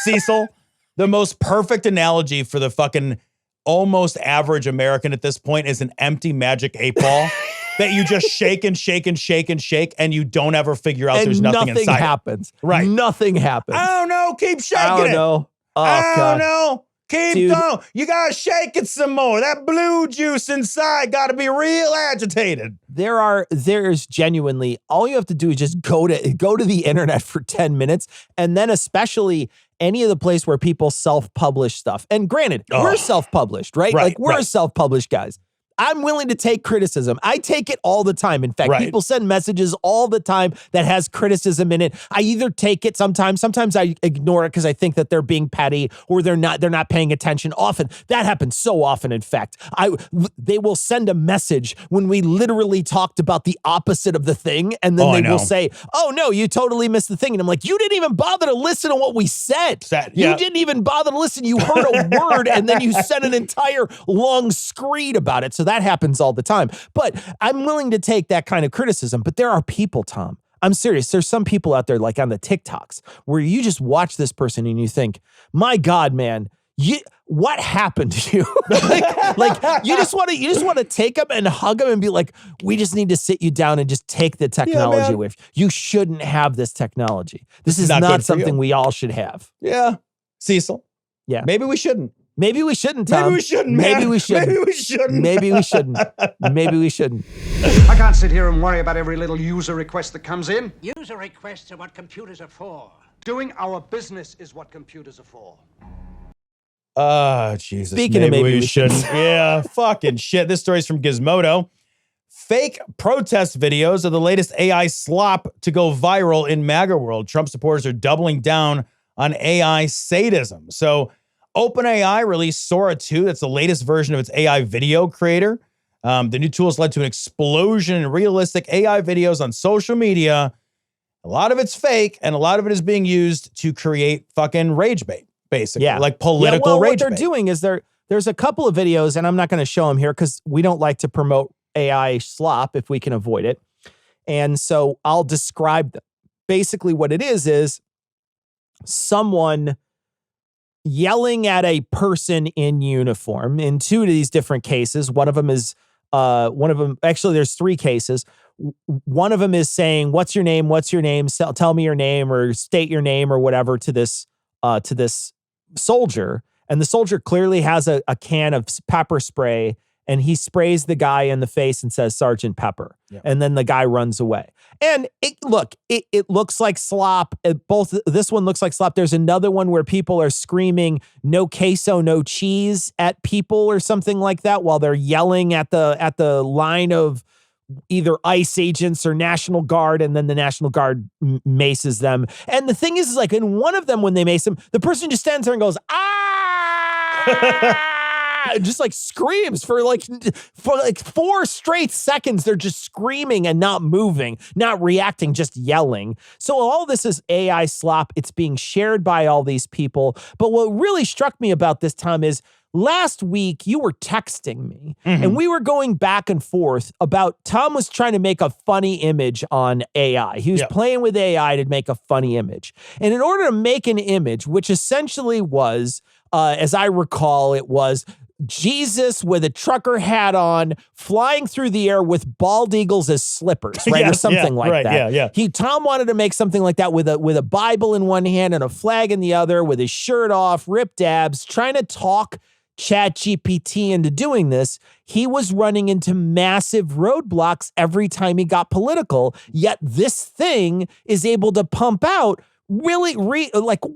Cecil, the most perfect analogy for the fucking almost average American at this point is an empty magic 8-ball. That you just shake and shake and shake and shake, and you don't ever figure out there's nothing inside. Happens. Right. Nothing happens. I don't know. Keep shaking it. I don't know. Oh, I don't know. Keep going. You gotta shake it some more. That blue juice inside gotta be real agitated. There's genuinely, all you have to do is just go to the internet for 10 minutes, and then especially any of the place where people self-publish stuff. And granted, we're self-published, right? Like we're self-published guys. I'm willing to take criticism. I take it all the time. In fact, people send messages all the time that has criticism in it. I either take it sometimes I ignore it because I think that they're being petty or they're not paying attention. Often that happens so often. In fact, they will send a message when we literally talked about the opposit of the thing, and then they will say, "Oh no, you totally missed the thing." And I'm like, "You didn't even bother to listen to what we said. You didn't even bother to listen. You heard a word and then you sent an entire long screed about it." So that happens all the time. But I'm willing to take that kind of criticism. But there are people, Tom, I'm serious. There's some people out there like on the TikToks where you just watch this person and you think, my God, man, what happened to you? like you just want to take them and hug them and be like, we just need to sit you down and just take the technology away. You shouldn't have this technology. This is not something we all should have. Yeah. Cecil. Yeah. Maybe we shouldn't. Maybe we shouldn't, Tom. Maybe we shouldn't, man. Maybe we shouldn't. Maybe we shouldn't. Maybe we shouldn't. Maybe we shouldn't. I can't sit here and worry about every little user request that comes in. User requests are what computers are for. Doing our business is what computers are for. Jesus. Speaking of maybe we shouldn't. Yeah, fucking shit. This story's from Gizmodo. Fake protest videos of the latest AI slop to go viral in MAGA world. Trump supporters are doubling down on AI sadism. So OpenAI released Sora 2. That's the latest version of its AI video creator. The new tool has led to an explosion in realistic AI videos on social media. A lot of it's fake, and a lot of it is being used to create fucking rage bait, basically. Like political rage bait. What they're doing is there's a couple of videos, and I'm not going to show them here because we don't like to promote AI slop if we can avoid it. And so I'll describe them. Basically what it is someone yelling at a person in uniform in two of these different cases. One of them actually there's three cases. One of them is saying, what's your name? What's your name? Tell me your name or state your name or whatever to this soldier. And the soldier clearly has a can of pepper spray, and he sprays the guy in the face and says, Sergeant Pepper. Yep. And then the guy runs away. And it looks like slop. This one looks like slop. There's another one where people are screaming, no queso, no cheese at people or something like that while they're yelling at the line of either ICE agents or National Guard, and then the National Guard maces them. And the thing is like in one of them, when they mace them, the person just stands there and goes, ah! Just like screams for 4 straight seconds. They're just screaming and not moving, not reacting, just yelling. So all this is AI slop. It's being shared by all these people. But what really struck me about this, Tom, is last week you were texting me and we were going back and forth about Tom was trying to make a funny image on AI. He was playing with AI to make a funny image. And in order to make an image, which essentially was, as I recall, it was Jesus with a trucker hat on, flying through the air with bald eagles as slippers, right? Or something like that. Tom wanted to make something like that with a Bible in one hand and a flag in the other, with his shirt off, ripped abs, trying to talk ChatGPT into doing this. He was running into massive roadblocks every time he got political, yet this thing is able to pump out really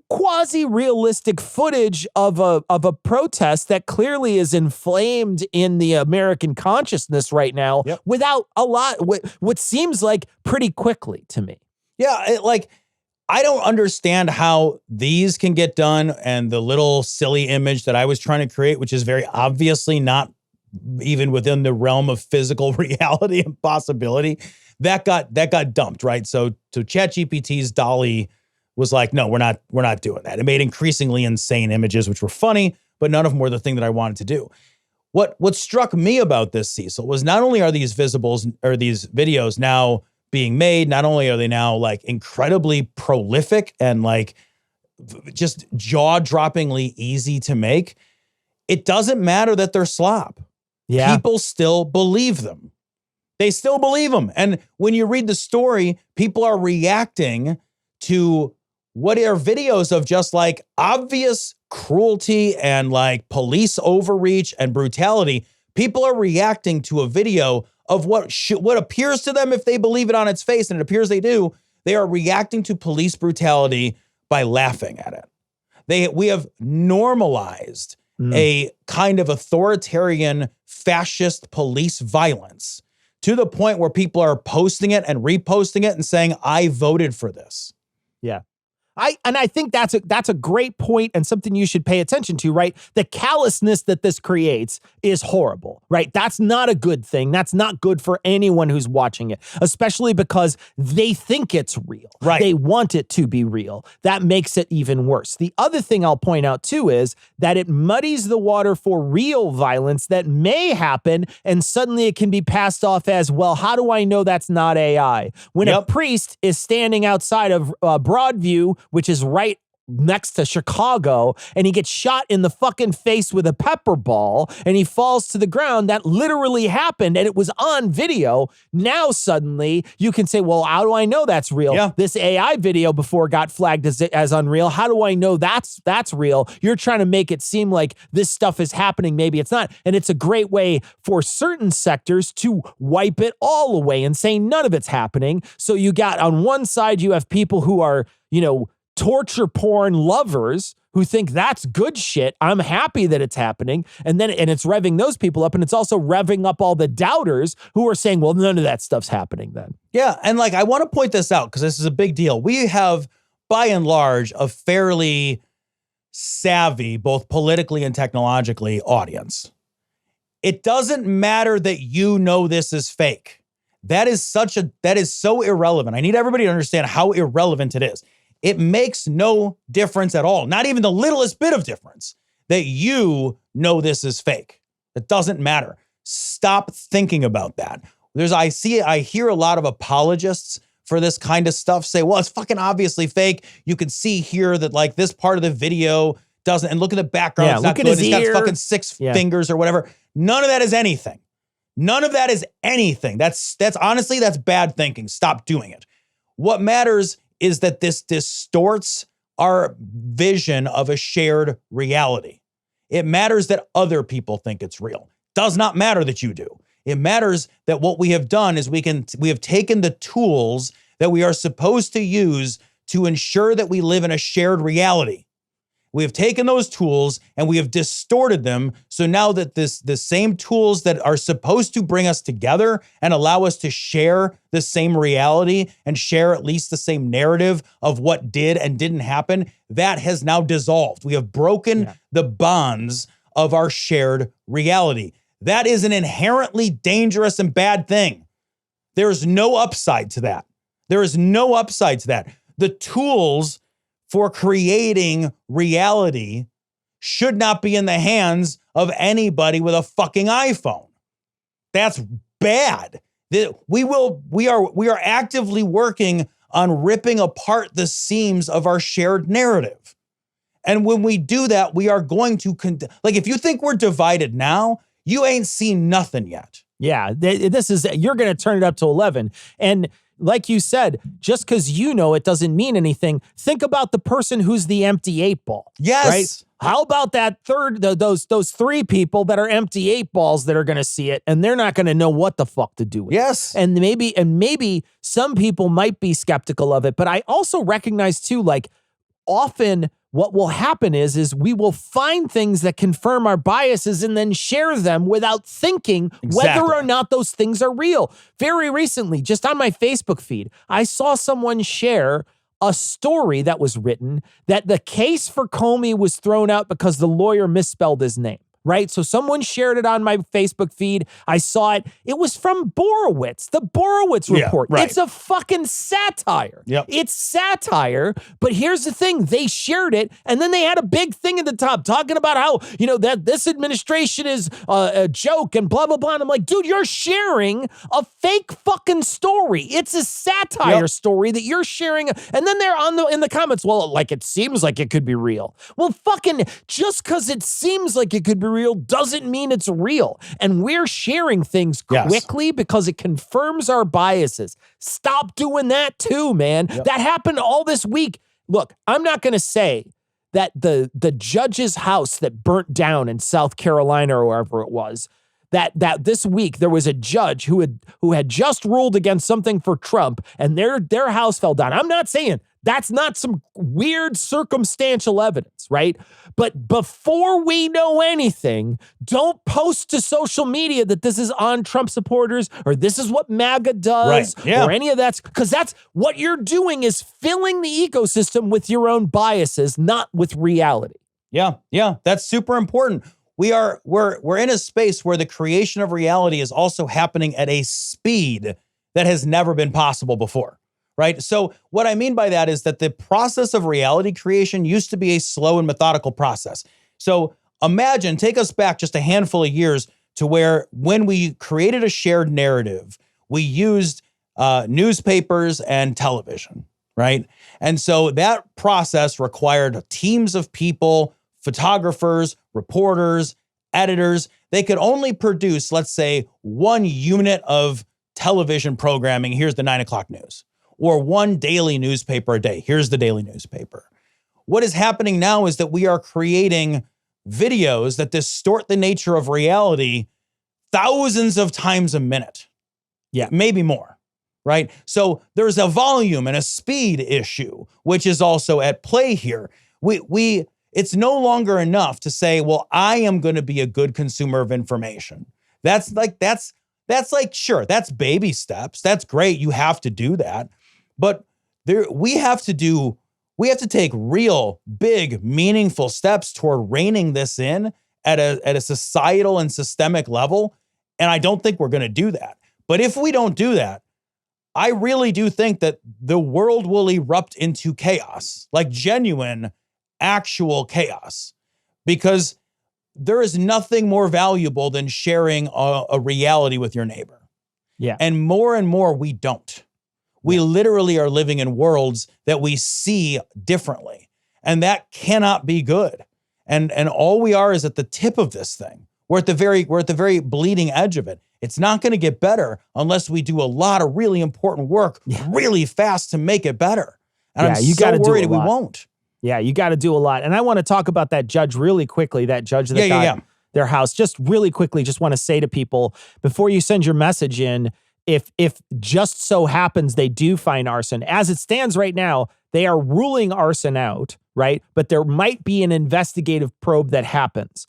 quasi-realistic footage of a protest that clearly is inflamed in the American consciousness right now without a lot, what seems like pretty quickly to me. Yeah, I don't understand how these can get done, and the little silly image that I was trying to create, which is very obviously not even within the realm of physical reality and possibility, that got dumped, right? So ChatGPT's DALL-E was like, no, we're not doing that. It made increasingly insane images, which were funny, but none of them were the thing that I wanted to do. What struck me about this, Cecil, was not only are these these videos now being made, not only are they now like incredibly prolific and like just jaw-droppingly easy to make, it doesn't matter that they're slop. Yeah. People still believe them. They still believe them. And when you read the story, people are reacting to what are videos of just like obvious cruelty and like police overreach and brutality. People are reacting to a video of what appears to them, if they believe it on its face, and it appears they do, they are reacting to police brutality by laughing at it. We have normalized a kind of authoritarian fascist police violence to the point where people are posting it and reposting it and saying, I voted for this. Yeah. I think that's a great point and something you should pay attention to, right? The callousness that this creates is horrible, right? That's not a good thing. That's not good for anyone who's watching it, especially because they think it's real. Right. They want it to be real. That makes it even worse. The other thing I'll point out too is that it muddies the water for real violence that may happen, and suddenly it can be passed off as, well, how do I know that's not AI? When a priest is standing outside of Broadview, which is right next to Chicago, and he gets shot in the fucking face with a pepper ball and he falls to the ground. That literally happened and it was on video. Now suddenly you can say, well, how do I know that's real? Yeah. This AI video before got flagged as unreal. How do I know that's real? You're trying to make it seem like this stuff is happening. Maybe it's not. And it's a great way for certain sectors to wipe it all away and say none of it's happening. So you got on one side, you have people who are, torture porn lovers who think that's good shit. I'm happy that it's happening. And it's revving those people up. And it's also revving up all the doubters who are saying, well, none of that stuff's happening then. Yeah. And like, I want to point this out because this is a big deal. We have, by and large, a fairly savvy, both politically and technologically, audience. It doesn't matter that you know this is fake. That is so irrelevant. I need everybody to understand how irrelevant it is. It makes no difference at all. Not even the littlest bit of difference that you know this is fake. It doesn't matter. Stop thinking about that. I hear a lot of apologists for this kind of stuff say, well, it's fucking obviously fake. You can see here that like this part of the video doesn't, and look at the background. Yeah, it's not look at good. his It's ear. got fucking six fingers or whatever. None of that is anything. None of that is anything. That's honestly, that's bad thinking. Stop doing it. What matters is that this distorts our vision of a shared reality. It matters that other people think it's real. Does not matter that you do. It matters that what we have done is we have taken the tools that we are supposed to use to ensure that we live in a shared reality. We have taken those tools and we have distorted them. So now that the same tools that are supposed to bring us together and allow us to share the same reality and share at least the same narrative of what did and didn't happen, that has now dissolved. We have broken the bonds of our shared reality. That is an inherently dangerous and bad thing. There's no upside to that. There is no upside to that. The tools for creating reality should not be in the hands of anybody with a fucking iPhone. That's bad. We are actively working on ripping apart the seams of our shared narrative. And when we do that, we are going to, like, if you think we're divided now, you ain't seen nothing yet. Yeah, you're going to turn it up to 11. And like you said, just because you know it doesn't mean anything. Think about the person who's the empty 8-ball. Yes. Right? How about that those three people that are empty 8-balls that are going to see it and they're not going to know what the fuck to do with it. And maybe some people might be skeptical of it, but I also recognize too, like, often what will happen is we will find things that confirm our biases and then share them without thinking whether or not those things are real. Very recently, just on my Facebook feed, I saw someone share a story that was written that the case for Comey was thrown out because the lawyer misspelled his name. Right? So someone shared it on my Facebook feed. I saw it. It was from Borowitz, the Borowitz report. Right. It's a fucking satire. Yep. It's satire. But here's the thing. They shared it. And then they had a big thing at the top talking about how, that this administration is a joke and blah, blah, blah. And I'm like, dude, you're sharing a fake fucking story. It's a satire story that you're sharing. And then they're in the comments, well, like, it seems like it could be real. Well, fucking just because it seems like it could be real doesn't mean it's real. And we're sharing things quickly because it confirms our biases. Stop doing that too, man. That happened all this week. look, I'm not going to say that the judge's house that burnt down in South Carolina or wherever it was, that this week there was a judge who had just ruled against something for Trump and their house fell down. I'm not saying that's not some weird circumstantial evidence, right? But before we know anything, don't post to social media that this is on Trump supporters or this is what MAGA does or any of that, because that's what you're doing is filling the ecosystem with your own biases, not with reality. Yeah, that's super important. We're in a space where the creation of reality is also happening at a speed that has never been possible before. Right. So what I mean by that is that the process of reality creation used to be a slow and methodical process. So imagine, take us back just a handful of years to where when we created a shared narrative, we used newspapers and television. Right. And so that process required teams of people, photographers, reporters, editors. They could only produce, let's say, one unit of television programming. Here's the 9 o'clock news. Or one daily newspaper a day. Here's the daily newspaper. What is happening now is that we are creating videos that distort the nature of reality thousands of times a minute. Yeah, maybe more, right? So there's a volume and a speed issue, which is also at play here. It's no longer enough to say, well, I am going to be a good consumer of information. That's sure, that's baby steps. That's great. You have to do that. But we have to take real, big, meaningful steps toward reining this in at a societal and systemic level. And I don't think we're going to do that. But if we don't do that, I really do think that the world will erupt into chaos, like genuine, actual chaos, because there is nothing more valuable than sharing a reality with your neighbor. Yeah. And more we don't. We literally are living in worlds that we see differently, and that cannot be good. And all we are is at the tip of this thing. We're at the very bleeding edge of it. It's not going to get better unless we do a lot of really important work really fast to make it better. And I'm so worried we won't. Yeah, you got to do a lot. And I want to talk about that judge really quickly, that judge that got their house. Just really quickly, just want to say to people, before you send your message in, if just so happens they do find arson, as it stands right now, they are ruling arson out, right? But there might be an investigative probe that happens.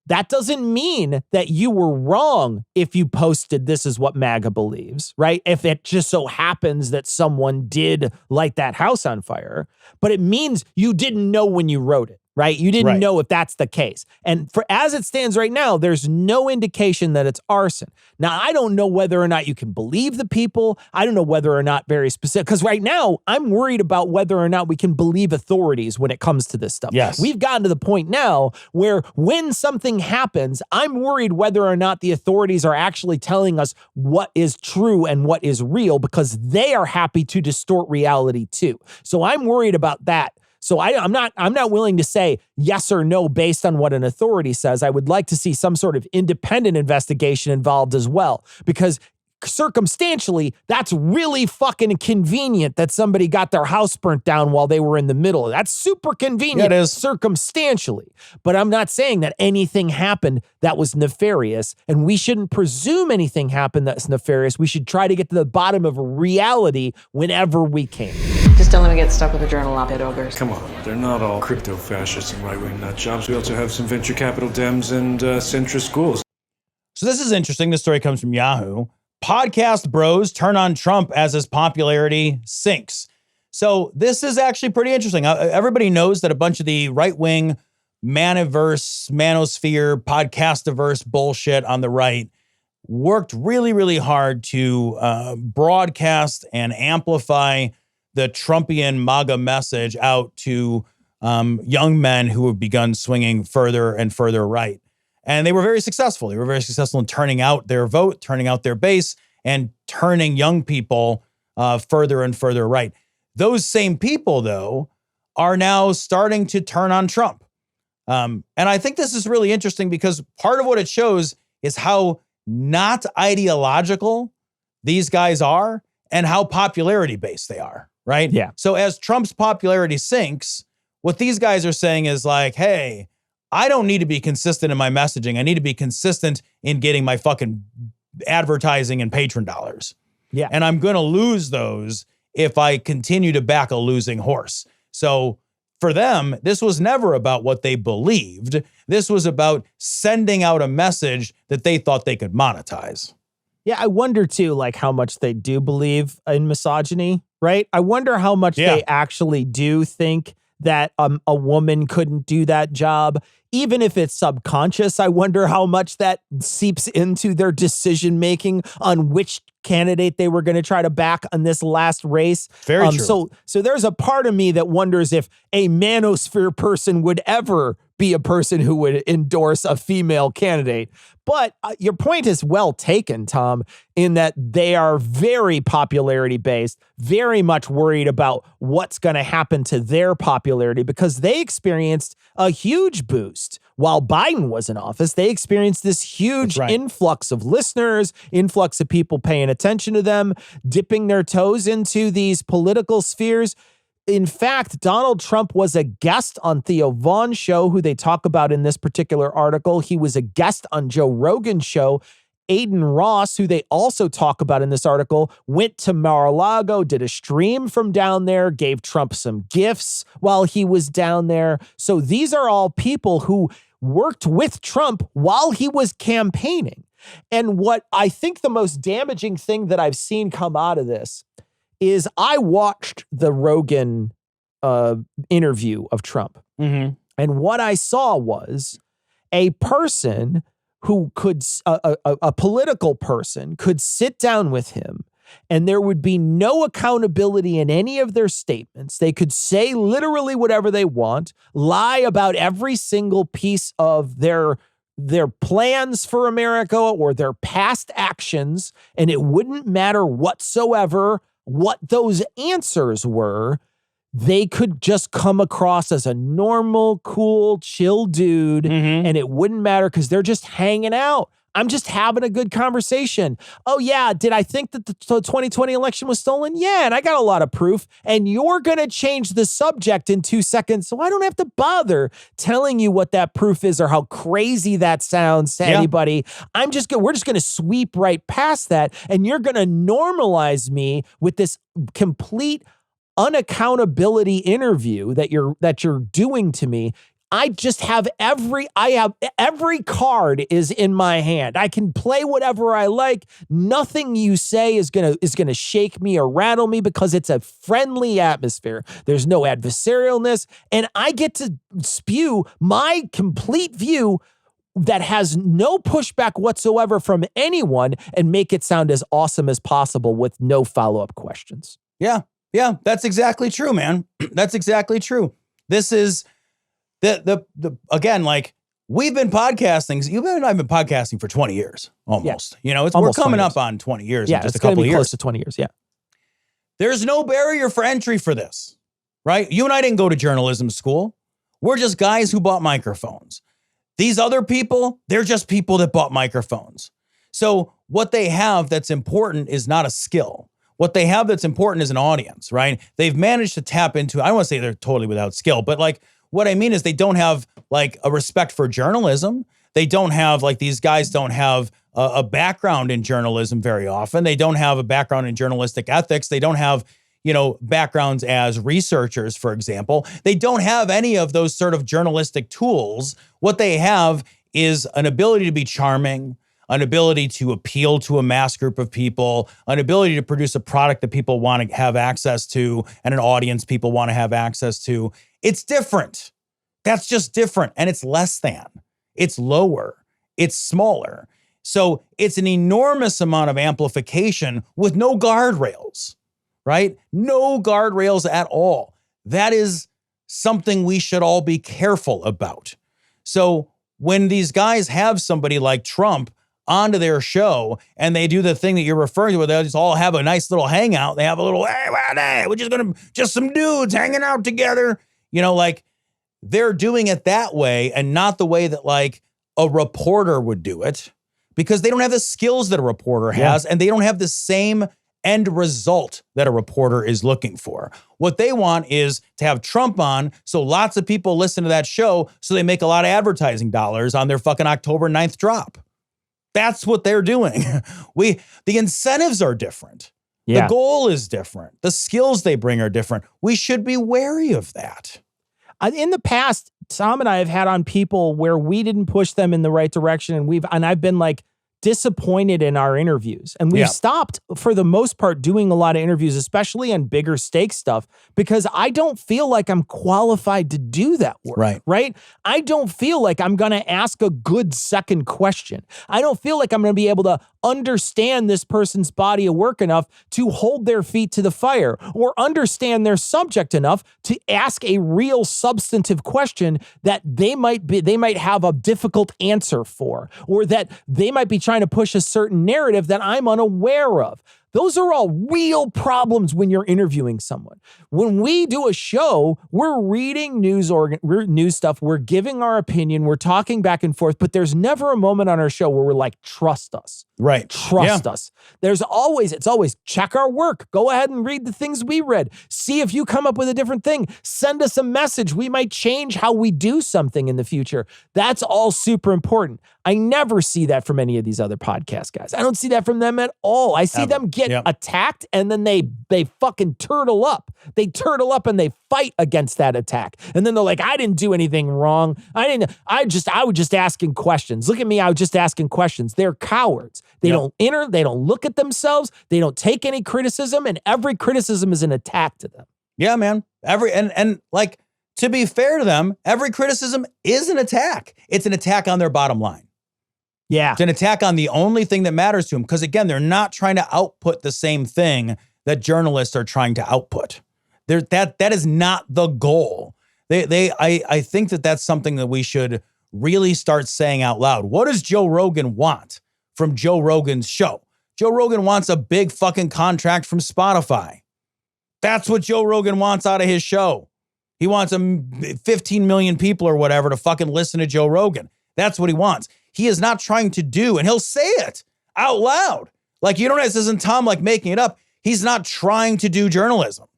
That doesn't mean that you were wrong if you posted this is what MAGA believes, right? If it just so happens that someone did light that house on fire, but it means you didn't know when you wrote it, right? You didn't know if that's the case. And for as it stands right now, there's no indication that it's arson. Now, I don't know whether or not you can believe the people. I don't know whether or not very specific, because right now I'm worried about whether or not we can believe authorities when it comes to this stuff. Yes. We've gotten to the point now where when something happens, I'm worried whether or not the authorities are actually telling us what is true and what is real, because they are happy to distort reality too. So I'm worried about that. So I'm not willing to say yes or no based on what an authority says. I would like to see some sort of independent investigation involved as well, because circumstantially, that's really fucking convenient that somebody got their house burnt down while they were in the middle. That's super convenient circumstantially. But I'm not saying that anything happened that was nefarious, and we shouldn't presume anything happened that's nefarious. We should try to get to the bottom of reality whenever we can. Just don't let me get stuck with the journal op-ed ogres. Come on, they're not all crypto-fascists and right-wing nut jobs. We also have some venture capital Dems and centrist schools. So this is interesting. This story comes from Yahoo. Podcast bros turn on Trump as his popularity sinks. So this is actually pretty interesting. Everybody knows that a bunch of the right-wing manosphere, podcastiverse bullshit on the right worked really, really hard to broadcast and amplify the Trumpian MAGA message out to young men who have begun swinging further and further right. And they were very successful. They were very successful in turning out their vote, turning out their base, and turning young people further and further right. Those same people, though, are now starting to turn on Trump. And I think this is really interesting because part of what it shows is how not ideological these guys are and how popularity-based they are, right? Yeah. So as Trump's popularity sinks, what these guys are saying is like, hey, I don't need to be consistent in my messaging. I need to be consistent in getting my fucking advertising and patron dollars. Yeah. And I'm going to lose those if I continue to back a losing horse. So for them, this was never about what they believed. This was about sending out a message that they thought they could monetize. Yeah, I wonder too, like how much they do believe in misogyny, right? I wonder how much they actually do think that a woman couldn't do that job, even if it's subconscious. I wonder how much that seeps into their decision making on which candidate they were going to try to back on this last race. Very true. So there's a part of me that wonders if a manosphere person would ever be a person who would endorse a female candidate. But your point is well taken, Tom, in that they are very popularity based, very much worried about what's going to happen to their popularity because they experienced a huge boost while Biden was in office. They experienced this huge influx of listeners, influx of people paying attention to them, dipping their toes into these political spheres. In fact, Donald Trump was a guest on Theo Vaughn's show, who they talk about in this particular article. He was a guest on Joe Rogan's show. Aiden Ross, who they also talk about in this article, went to Mar-a-Lago, did a stream from down there, gave Trump some gifts while he was down there. So these are all people who worked with Trump while he was campaigning. And what I think the most damaging thing that I've seen come out of this is I watched the Rogan interview of Trump. Mm-hmm. And what I saw was a person who could, a political person could sit down with him and there would be no accountability in any of their statements. They could say literally whatever they want, lie about every single piece of their plans for America or their past actions, and it wouldn't matter whatsoever what those answers were. They could just come across as a normal, cool, chill dude, and it wouldn't matter because they're just hanging out. I'm just having a good conversation. Oh, yeah, did I think that the 2020 election was stolen? Yeah, and I got a lot of proof, and you're going to change the subject in 2 seconds, so I don't have to bother telling you what that proof is or how crazy that sounds to anybody. We're just going to sweep right past that, and you're going to normalize me with this complete unaccountability interview that you're doing to me. I have every card is in my hand. I can play whatever I like. Nothing you say is gonna shake me or rattle me because it's a friendly atmosphere. There's no adversarialness, and I get to spew my complete view that has no pushback whatsoever from anyone and make it sound as awesome as possible with no follow-up questions. Yeah, that's exactly true, man. That's exactly true. This is the again, like we've been podcasting. I've been podcasting for 20 years almost. Yeah. You know, we're coming up on 20 years. Yeah, in just it's a couple going to be of years. close to 20 years. Yeah. There's no barrier for entry for this, right? You and I didn't go to journalism school. We're just guys who bought microphones. These other people, they're just people that bought microphones. So what they have that's important is not a skill. What they have that's important is an audience, right? They've managed to tap into, I don't want to say they're totally without skill, but like what I mean is they don't have like a respect for journalism. They don't have, like, these guys don't have a background in journalism very often. They don't have a background in journalistic ethics. They don't have, backgrounds as researchers, for example. They don't have any of those sort of journalistic tools. What they have is an ability to be charming, an ability to appeal to a mass group of people, an ability to produce a product that people want to have access to, and an audience people want to have access to. It's different. That's just different. And it's less than. It's lower. It's smaller. So it's an enormous amount of amplification with no guardrails, right? No guardrails at all. That is something we should all be careful about. So when these guys have somebody like Trump onto their show and they do the thing that you're referring to, where they just all have a nice little hangout, they have a little, hey, we're just some dudes hanging out together, like they're doing it that way and not the way that like a reporter would do it, because they don't have the skills that a reporter has, and they don't have the same end result that a reporter is looking for. What they want is to have Trump on so lots of people listen to that show so they make a lot of advertising dollars on their fucking October 9th drop. That's what they're doing. The incentives are different. Yeah. The goal is different. The skills they bring are different. We should be wary of that. In the past, Tom and I have had on people where we didn't push them in the right direction, and I've been like disappointed in our interviews. And we've stopped, for the most part, doing a lot of interviews, especially on bigger stake stuff, because I don't feel like I'm qualified to do that work. Right? I don't feel like I'm going to ask a good second question. I don't feel like I'm going to be able to understand this person's body of work enough to hold their feet to the fire, or understand their subject enough to ask a real substantive question that they might have a difficult answer for, or that they might be trying to push a certain narrative that I'm unaware of. Those are all real problems when you're interviewing someone. When we do a show, we're reading news stuff, we're giving our opinion, we're talking back and forth, but there's never a moment on our show where we're like, trust us. Right. Trust us. It's always check our work. Go ahead and read the things we read. See if you come up with a different thing. Send us a message. We might change how we do something in the future. That's all super important. I never see that from any of these other podcast guys. I don't see that from them at all. I see them get attacked, and then they fucking turtle up. They turtle up and they fight against that attack. And then they're like, I didn't do anything wrong. I was just asking questions. Look at me. I was just asking questions. They're cowards. They don't they don't look at themselves. They don't take any criticism, and every criticism is an attack to them. Yeah, man. And like, to be fair to them, every criticism is an attack. It's an attack on their bottom line. Yeah. It's an attack on the only thing that matters to them. Because again, they're not trying to output the same thing that journalists are trying to output. That is not the goal. I think that's something that we should really start saying out loud. What does Joe Rogan want from Joe Rogan's show? Joe Rogan wants a big fucking contract from Spotify. That's what Joe Rogan wants out of his show. He wants 15 million people or whatever to fucking listen to Joe Rogan. That's what he wants. He is not trying to do, and he'll say it out loud. Like, you don't know, this isn't Tom like making it up. He's not trying to do journalism.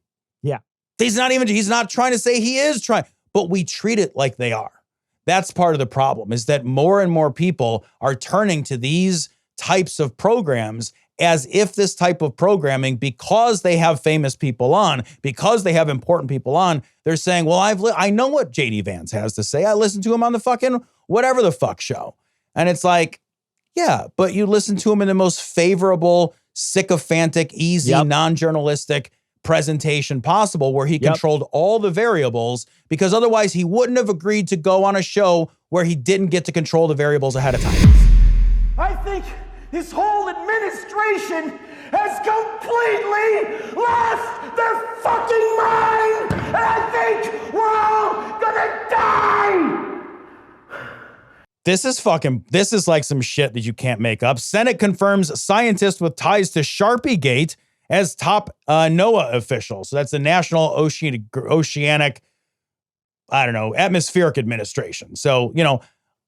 Yeah. He's not trying to say he is trying, but we treat it like they are. That's part of the problem, is that more and more people are turning to these types of programs as if this type of programming, because they have famous people on, because they have important people on, they're saying, well, I know what JD Vance has to say. I listened to him on the fucking whatever the fuck show. And it's like, yeah, but you listen to him in the most favorable, sycophantic, easy, non-journalistic presentation possible, where he controlled all the variables, because otherwise he wouldn't have agreed to go on a show where he didn't get to control the variables ahead of time. I think this whole administration has completely lost their fucking mind, and I think we're all gonna die! This is like some shit that you can't make up. Senate confirms scientist with ties to Sharpiegate as top NOAA official. So that's the National Oceanic, Atmospheric Administration. So,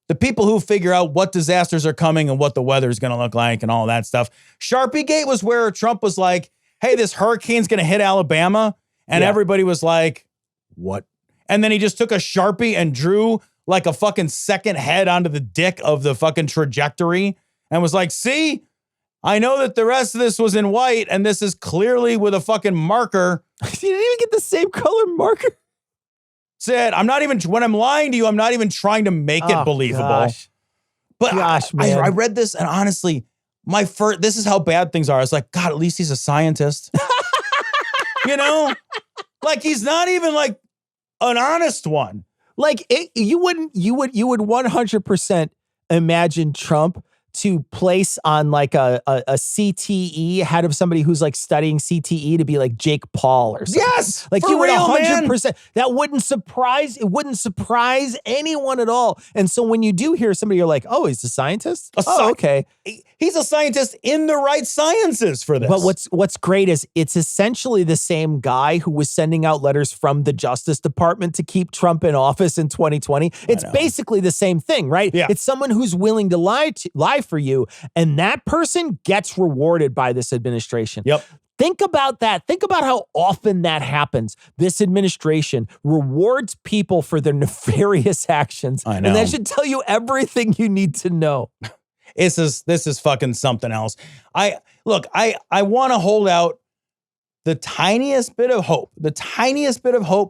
the people who figure out what disasters are coming and what the weather is going to look like and all that stuff. Sharpiegate was where Trump was like, hey, this hurricane's going to hit Alabama. And everybody was like, what? And then he just took a Sharpie and drew like a fucking second head onto the dick of the fucking trajectory and was like, see, I know that the rest of this was in white and this is clearly with a fucking marker. You didn't even get the same color marker. Said, when I'm lying to you, I'm not even trying to make it believable. Gosh. But man. I read this, and honestly, this is how bad things are. I was like, God, at least he's a scientist. Like, he's not even like an honest one. Like, you would 100% imagine Trump to place on like a CTE head of somebody who's like studying CTE to be like Jake Paul or something. Yes, like for you would real, 100%. man. That wouldn't surprise anyone at all. And so when you do hear somebody, you're like, oh, he's a scientist. Okay. He's a scientist in the right sciences for this. But what's great is it's essentially the same guy who was sending out letters from the Justice Department to keep Trump in office in 2020. It's basically the same thing, right? Yeah. It's someone who's willing to lie for you, and that person gets rewarded by this administration. Yep. Think about that. Think about how often that happens. This administration rewards people for their nefarious actions. I know. And that should tell you everything you need to know. This is fucking something else. I want to hold out the tiniest bit of hope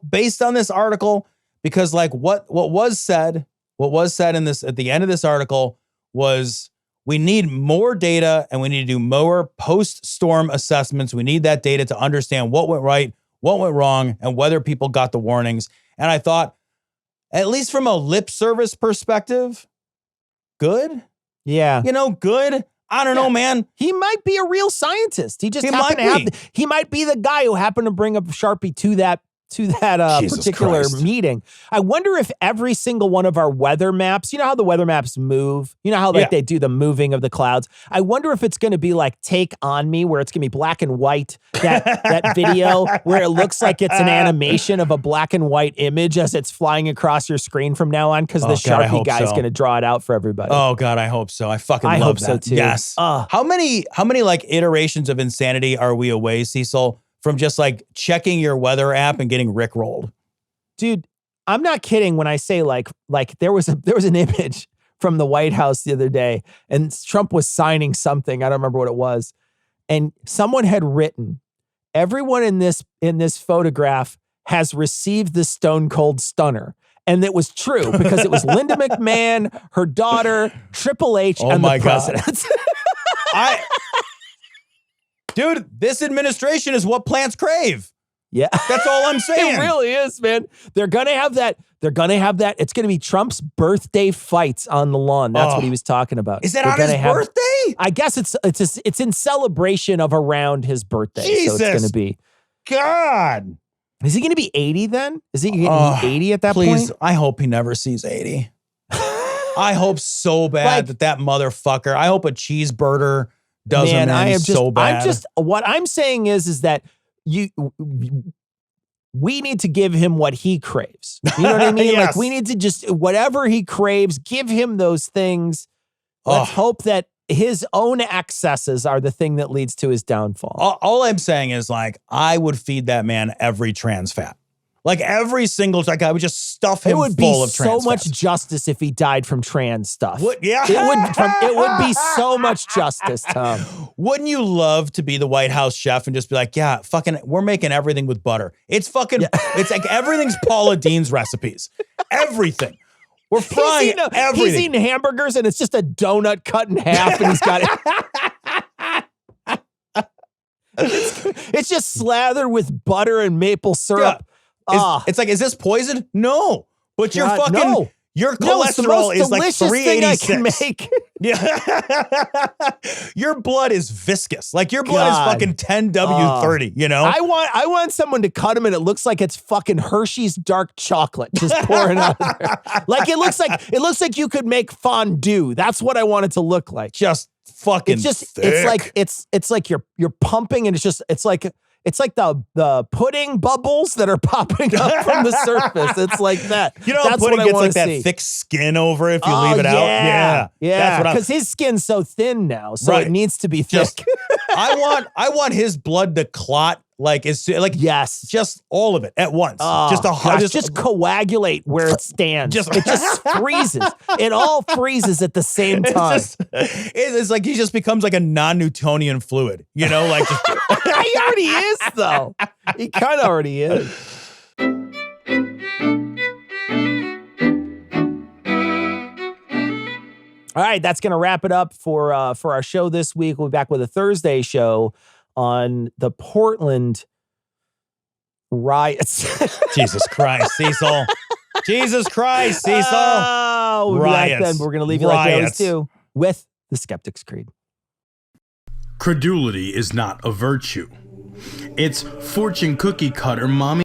based on this article, because like what was said in this at the end of this article was, we need more data and we need to do more post-storm assessments. We need that data to understand what went right, what went wrong, and whether people got the warnings. And I thought, at least from a lip service perspective, good. Yeah. Good. I don't know, man. He might be a real scientist. He might be the guy who happened to bring a Sharpie to that particular meeting. I wonder if every single one of our weather maps, you know how the weather maps move? You know how they do the moving of the clouds? I wonder if it's going to be like Take On Me, where it's going to be black and white, that video where it looks like it's an animation of a black and white image as it's flying across your screen from now on, because the Sharpie guy is going to draw it out for everybody. Oh God, I hope so. I hope so too. Yes. How many like iterations of insanity are we away, Cecil, from just like checking your weather app and getting rickrolled? Dude, I'm not kidding when I say like there was an image from the White House the other day, and Trump was signing something. I don't remember what it was. And someone had written, everyone in this photograph has received the Stone Cold Stunner. And it was true, because it was Linda McMahon, her daughter, Triple H, and the president. Dude, this administration is what plants crave. Yeah. That's all I'm saying. It really is, man. They're going to have that. It's going to be Trump's birthday fights on the lawn. That's what he was talking about. Is that on his birthday? I guess it's in celebration of around his birthday. Jesus. So it's going to be. God. Is he going to be 80 then? Is he going to be 80 at that point? I hope he never sees 80. I hope so bad that motherfucker, I hope a cheeseburger does him in so bad. What I'm saying is that we need to give him what he craves. You know what I mean? Yes. Like, we need to just, whatever he craves, give him those things. Let's hope that his own excesses are the thing that leads to his downfall. All I'm saying is, like, I would feed that man every trans fat. Like, every single, like, I would just stuff him full of trans It would be so much fats. justice if he died from trans stuff. Yeah. It would be so much justice, Tom. Wouldn't you love to be the White House chef and just be like, yeah, fucking, we're making everything with butter. It's fucking, it's like everything's Paula Dean's recipes. Everything. We're frying everything. He's eating hamburgers and it's just a donut cut in half, and he's got it. It's just slathered with butter and maple syrup. It's like, is this poison? No. But your fucking, no. your cholesterol is like 386. Make. Yeah. Your blood is viscous. Like, your blood is fucking 10W30, you know? I want someone to cut him and it looks like it's fucking Hershey's dark chocolate just pouring out of there. Like, it looks like you could make fondue. That's what I want it to look like. Just fucking thick. It's like you're pumping, and it's like the pudding bubbles that are popping up from the surface. It's like that. You know, that's pudding what I gets want like to that see. thick skin over if you leave it out. Yeah. Because his skin's so thin now, so it needs to be thick. I want his blood to clot. Like, it's like, yes, just all of it at once. Just coagulate where it stands. It just freezes. It all freezes at the same time. It's like he just becomes like a non-Newtonian fluid, you know? Like, just, he already is, though. He kind of already is. All right, that's going to wrap it up for our show this week. We'll be back with a Thursday show on the Portland riots. Jesus Christ, Cecil. Jesus Christ, Cecil. Oh, we'll riots. Be back then. We're going to leave you like we always do with the Skeptic's Creed. Credulity is not a virtue. It's fortune cookie cutter mommy